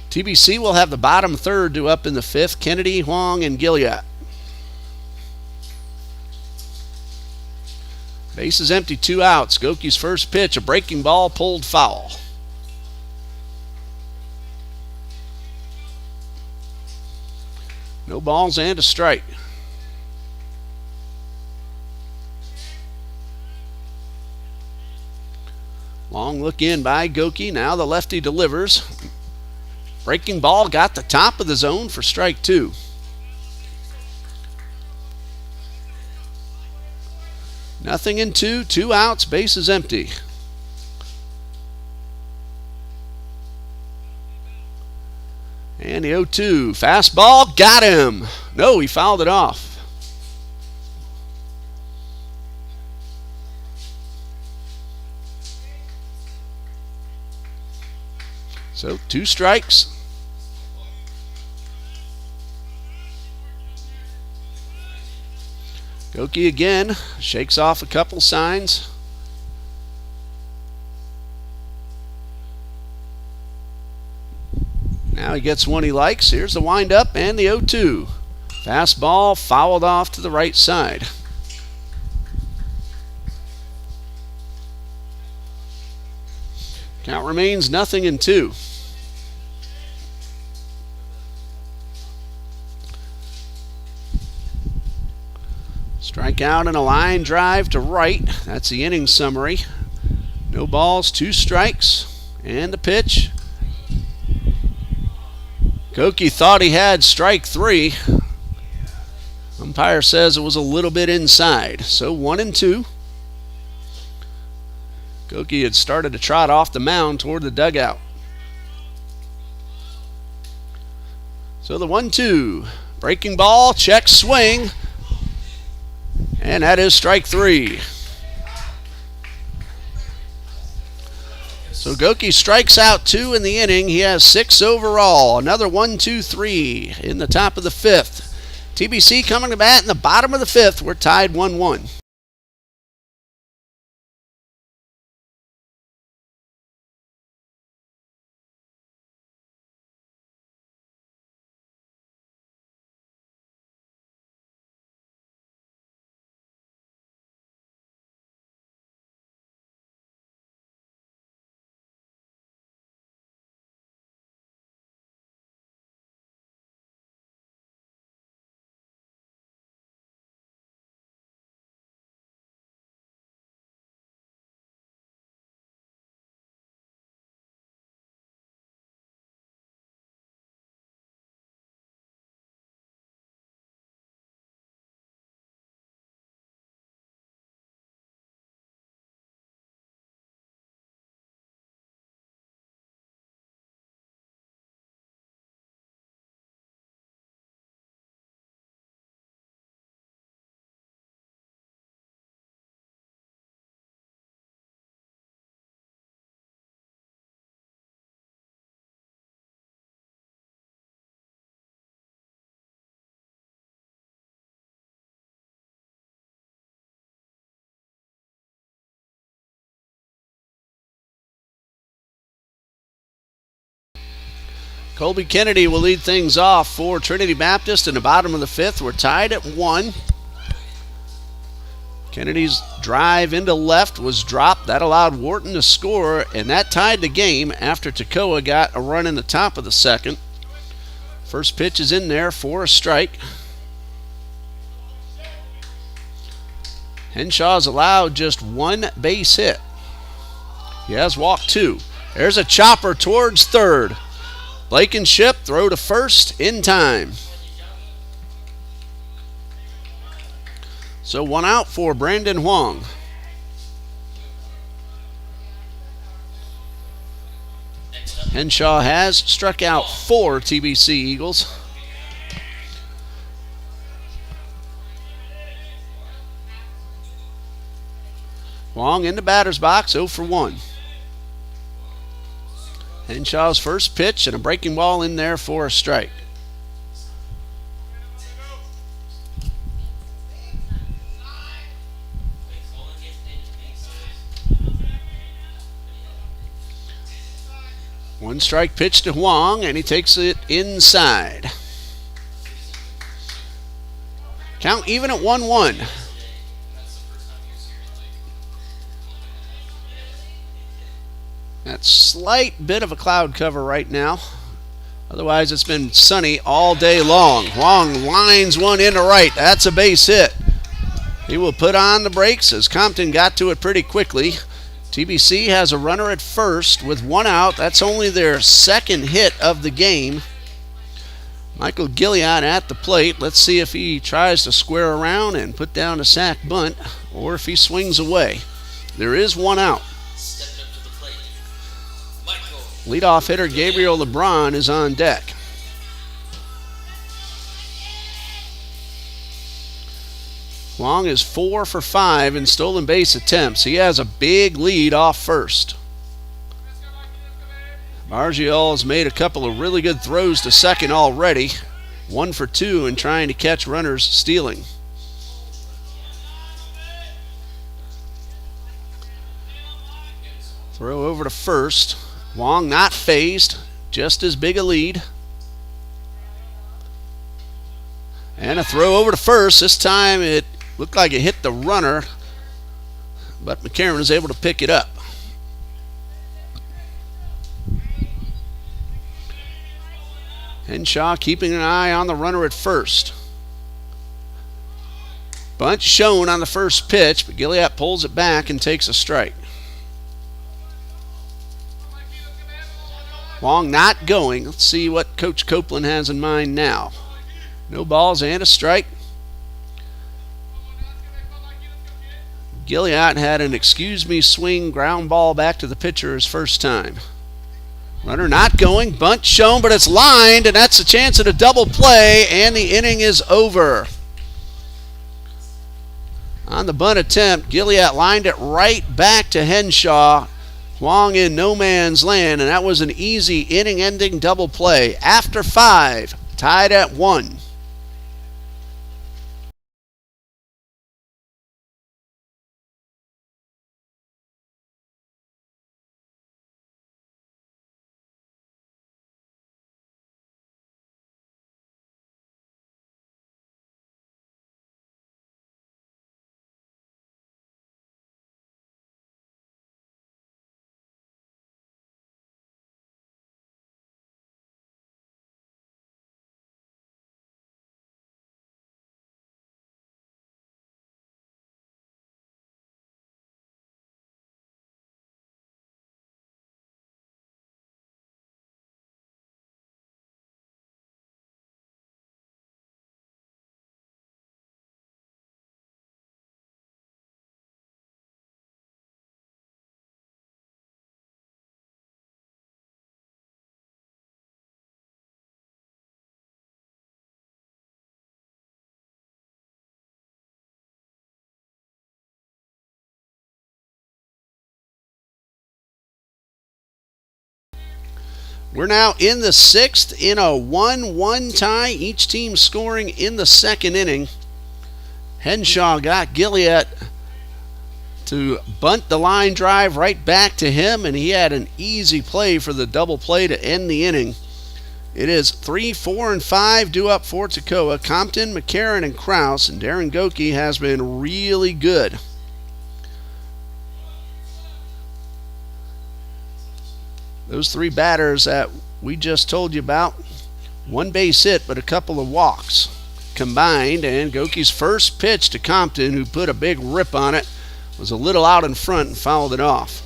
TBC will have the bottom 3rd due up in the 5th. Kennedy, Huang, and Gilliat. Bases empty, 2 outs. Goki's first pitch, a breaking ball pulled foul. No balls and a strike. Long look in by Goki. Now the lefty delivers. Breaking ball got the top of the zone for strike 2. Nothing in 2. 2 outs, bases empty. And the 0-2. Fastball got him. No, he fouled it off. So 2 strikes. Goki again shakes off a couple signs. Now he gets one he likes. Here's the windup and the 0-2. Fastball fouled off to the right side. Count remains nothing in 2. Strikeout and a line drive to right. That's the inning summary. No balls, 2 strikes, and the pitch. Goki thought he had strike 3. Umpire says it was a little bit inside. So 1-2. Goki had started to trot off the mound toward the dugout. So the 1-2. Breaking ball, check swing. And that is strike 3. So Goki strikes out 2 in the inning. He has 6 overall. Another 1-2-3 in the top of the 5th. TBC coming to bat in the bottom of the 5th. We're tied 1-1. Colby Kennedy will lead things off for Trinity Baptist in the bottom of the 5th. We're tied at 1. Kennedy's drive into left was dropped. That allowed Wharton to score, and that tied the game after Toccoa got a run in the top of the 2nd. First pitch is in there for a strike. Henshaw's allowed just 1 base hit. He has walked 2. There's a chopper towards third. Blankenship throw to first in time. So 1 out for Brandon Huang. Henshaw has struck out 4 TBC Eagles. Huang in the batter's box, 0 for 1. Henshaw's first pitch and a breaking ball in there for a strike. One strike pitch to Huang, and he takes it inside. Count even at 1-1. That slight bit of a cloud cover right now. Otherwise, it's been sunny all day long. Huang lines one into right. That's a base hit. He will put on the brakes as Compton got to it pretty quickly. TBC has a runner at first with 1 out. That's only their 2nd hit of the game. Michael Gilliard at the plate. Let's see if he tries to square around and put down a sac bunt or if he swings away. There is 1 out. Leadoff hitter Gabriel LeBron is on deck. Huang is 4 for 5 in stolen base attempts. He has a big lead off first. Margiel has made a couple of really good throws to second already. 1 for 2 in trying to catch runners stealing. Throw over to first. Huang not phased, just as big a lead. And a throw over to first. This time it looked like it hit the runner, but McCarron was able to pick it up. Henshaw keeping an eye on the runner at first. Bunt shown on the first pitch, but Gilliard pulls it back and takes a strike. Huang not going. Let's see what Coach Copeland has in mind now. No balls and a strike. Gilliard had an excuse me swing ground ball back to the pitcher his first time. Runner not going. Bunt shown, but it's lined, and that's a chance at a double play, and the inning is over. On the bunt attempt, Gilliard lined it right back to Henshaw. Huang in no man's land, and that was an easy inning-ending double play. After 5, tied at 1. We're now in the 6th in a 1-1 tie. Each team scoring in the 2nd inning. Henshaw got Gilliatt to bunt the line drive right back to him, and he had an easy play for the double play to end the inning. It is 3, 4, and 5 due up for Toccoa. Compton, McCarron, and Krause, and Darren Goki has been really good. Those 3 batters that we just told you about, 1 base hit but a couple of walks combined, and Goki's first pitch to Compton, who put a big rip on it, was a little out in front and fouled it off.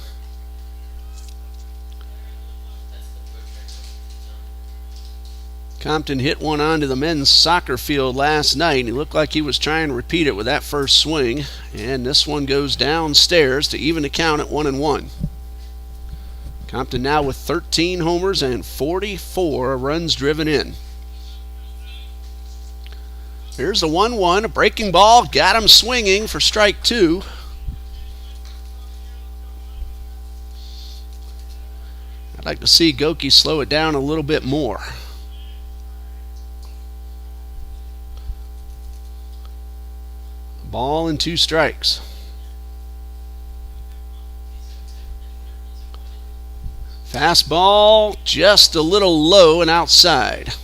Compton hit one onto the men's soccer field last night, and he looked like he was trying to repeat it with that first swing, and this one goes downstairs to even the count at 1-1. Compton now with 13 homers and 44 runs driven in. Here's the 1-1, a breaking ball, got him swinging for strike 2. I'd like to see Goki slow it down a little bit more. Ball and 2 strikes. Fastball just a little low and outside.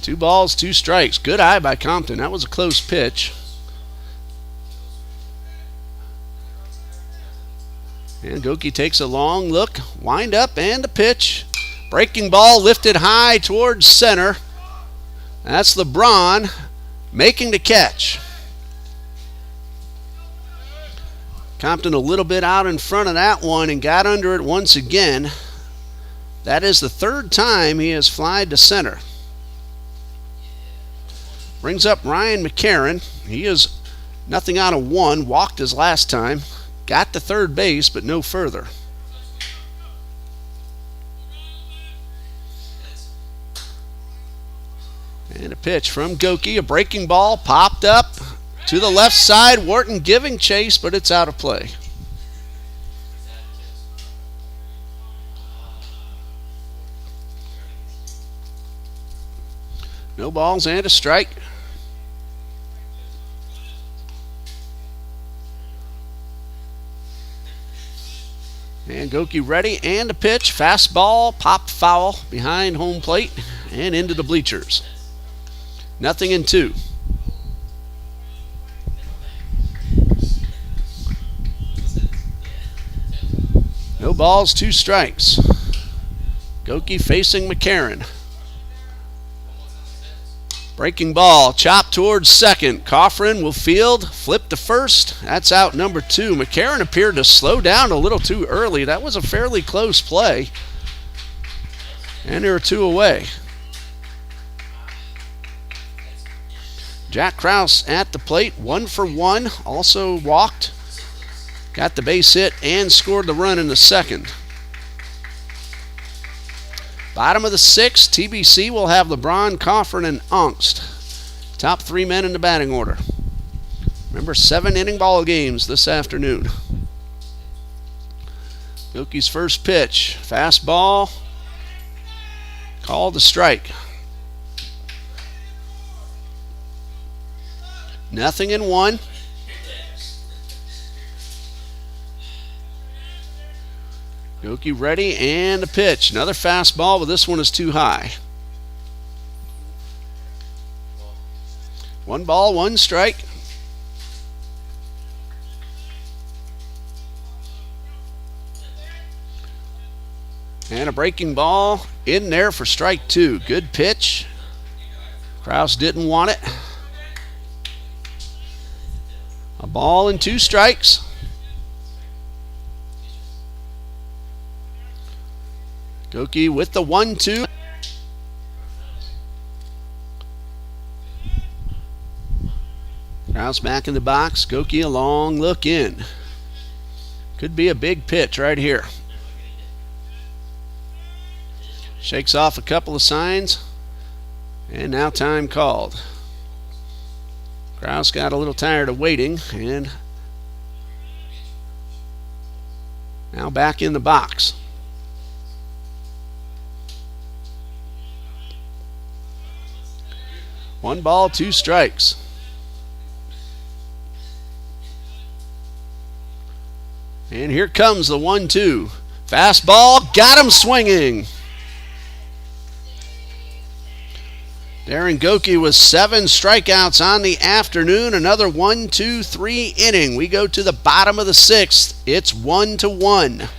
2 balls, 2 strikes. Good eye by Compton. That was a close pitch. And Goki takes a long look, wind up, and a pitch. Breaking ball lifted high towards center. That's LeBron making the catch. Compton a little bit out in front of that one and got under it once again. That is the 3rd time he has flied to center. Brings up Ryan McCarron. He is nothing out of 1, walked his last time. Got to third base, but no further. And a pitch from Goki, a breaking ball, popped up to the left side. Wharton giving chase, but it's out of play. No balls and a strike. And Goki ready, and a pitch. Fastball, popped foul behind home plate and into the bleachers. 0-2. No balls, 2 strikes. Goki facing McCarron. Breaking ball, chopped towards second. Coffrin will field, flip to first. That's out number 2. McCarron appeared to slow down a little too early. That was a fairly close play. And there are 2 away. Jack Krause at the plate, 1 for 1. Also walked. Got the base hit and scored the run in the second. Bottom of the 6th, TBC will have LeBron, Coffrin, and Angst. Top 3 men in the batting order. Remember, 7-inning ball games this afternoon. Goki's first pitch. Fastball. Called a strike. 0-1. Goki ready and a pitch. Another fastball, but this one is too high. 1 ball, 1 strike. And a breaking ball in there for strike 2. Good pitch. Kraus didn't want it. A ball and 2 strikes. Goki with the 1-2. Kraus back in the box. Goki a long look in. Could be a big pitch right here. Shakes off a couple of signs. And now time called. Kraus got a little tired of waiting and now back in the box. One ball, 2 strikes. And here comes the 1-2. Fastball, got him swinging. Darren Goki with 7 strikeouts on the afternoon. Another 1-2-3 inning. We go to the bottom of the 6th. It's 1-1.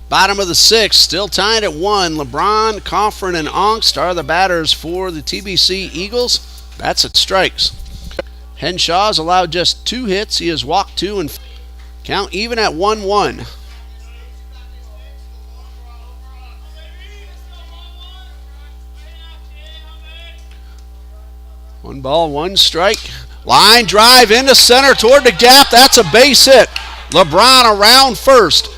Bottom of the 6th, still tied at 1. LeBron, Coffrin, and Ongst are the batters for the TBC Eagles. That's at strikes. Henshaw's allowed just 2 hits. He has walked 2 and count even at 1-1. One ball, 1 strike. Line drive into center toward the gap. That's a base hit. LeBron around first.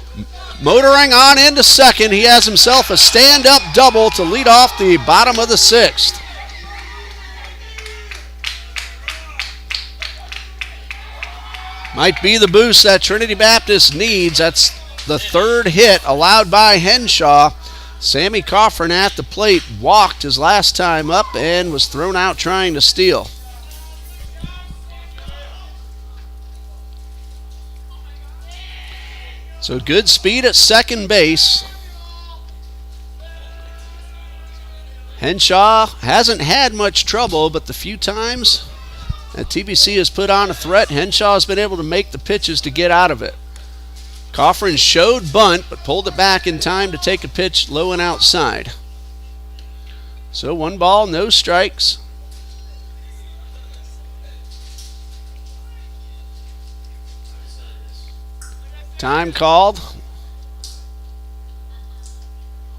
Motoring on into second. He has himself a stand-up double to lead off the bottom of the 6th. Might be the boost that Trinity Baptist needs. That's the 3rd hit allowed by Henshaw. Sammy Coffrin at the plate walked his last time up and was thrown out trying to steal. So good speed at second base. Henshaw hasn't had much trouble, but the few times that TBC has put on a threat, Henshaw has been able to make the pitches to get out of it. Coffrin showed bunt, but pulled it back in time to take a pitch low and outside. So 1 ball, no strikes. Time called.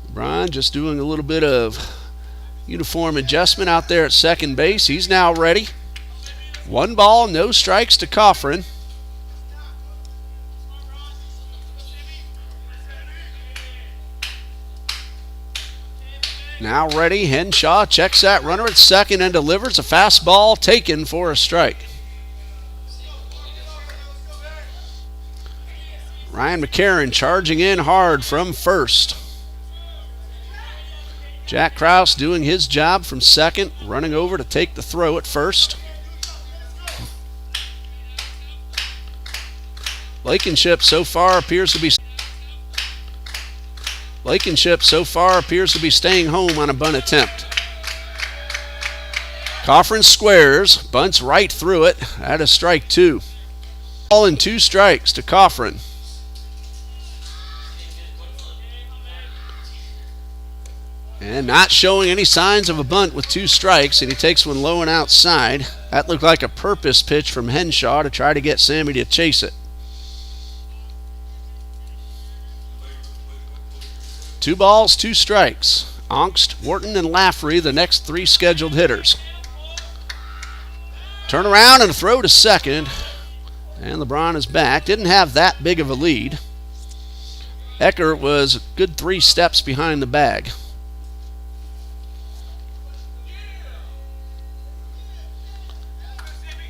LeBron just doing a little bit of uniform adjustment out there at second base. He's now ready. 1 ball, no strikes to Coffrin. Now ready. Henshaw checks that runner at second and delivers a fastball taken for a strike. Ryan McCarron charging in hard from first. Jack Kraus doing his job from second, running over to take the throw at first. Blankenship so far appears to be staying home on a bunt attempt. Coffrin squares, bunts right through it. That is strike 2. Ball and 2 strikes to Coffrin. And not showing any signs of a bunt with 2 strikes, and he takes one low and outside. That looked like a purpose pitch from Henshaw to try to get Sammy to chase it. 2 balls, 2 strikes. Ongst, Wharton, and Laffrey, the next 3 scheduled hitters. Turn around and throw to second. And LeBron is back. Didn't have that big of a lead. Eckert was a good 3 steps behind the bag.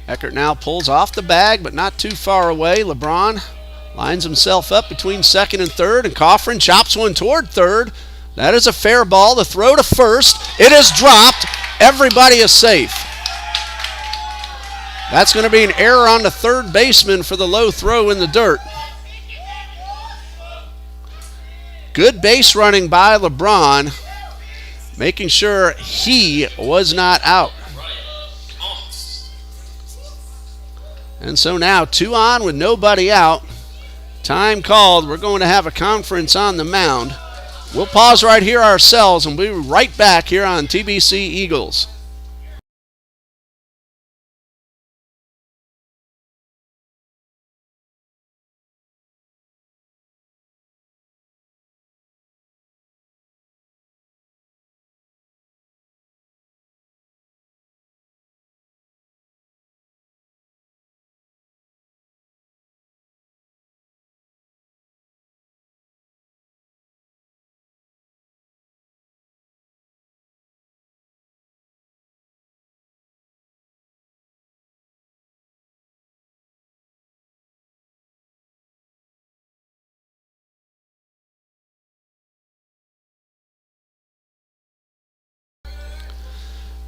Eckert now pulls off the bag, but not too far away. LeBron lines himself up between second and third, and Coffrin chops one toward third. That is a fair ball. The throw to first. It is dropped. Everybody is safe. That's going to be an error on the third baseman for the low throw in the dirt. Good base running by LeBron, making sure he was not out. And so now 2 on with nobody out. Time called. We're going to have a conference on the mound. We'll pause right here ourselves and we'll be right back here on TBC Eagles.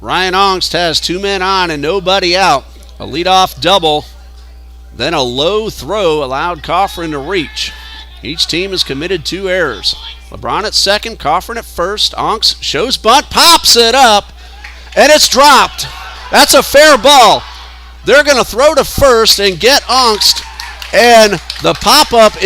Ryan Ongst has 2 men on and nobody out. A leadoff double, then a low throw allowed Coffrin to reach. Each team has committed 2 errors. LeBron at second, Coffrin at first. Ongst shows bunt, pops it up, and it's dropped. That's a fair ball. They're going to throw to first and get Ongst, and the pop-up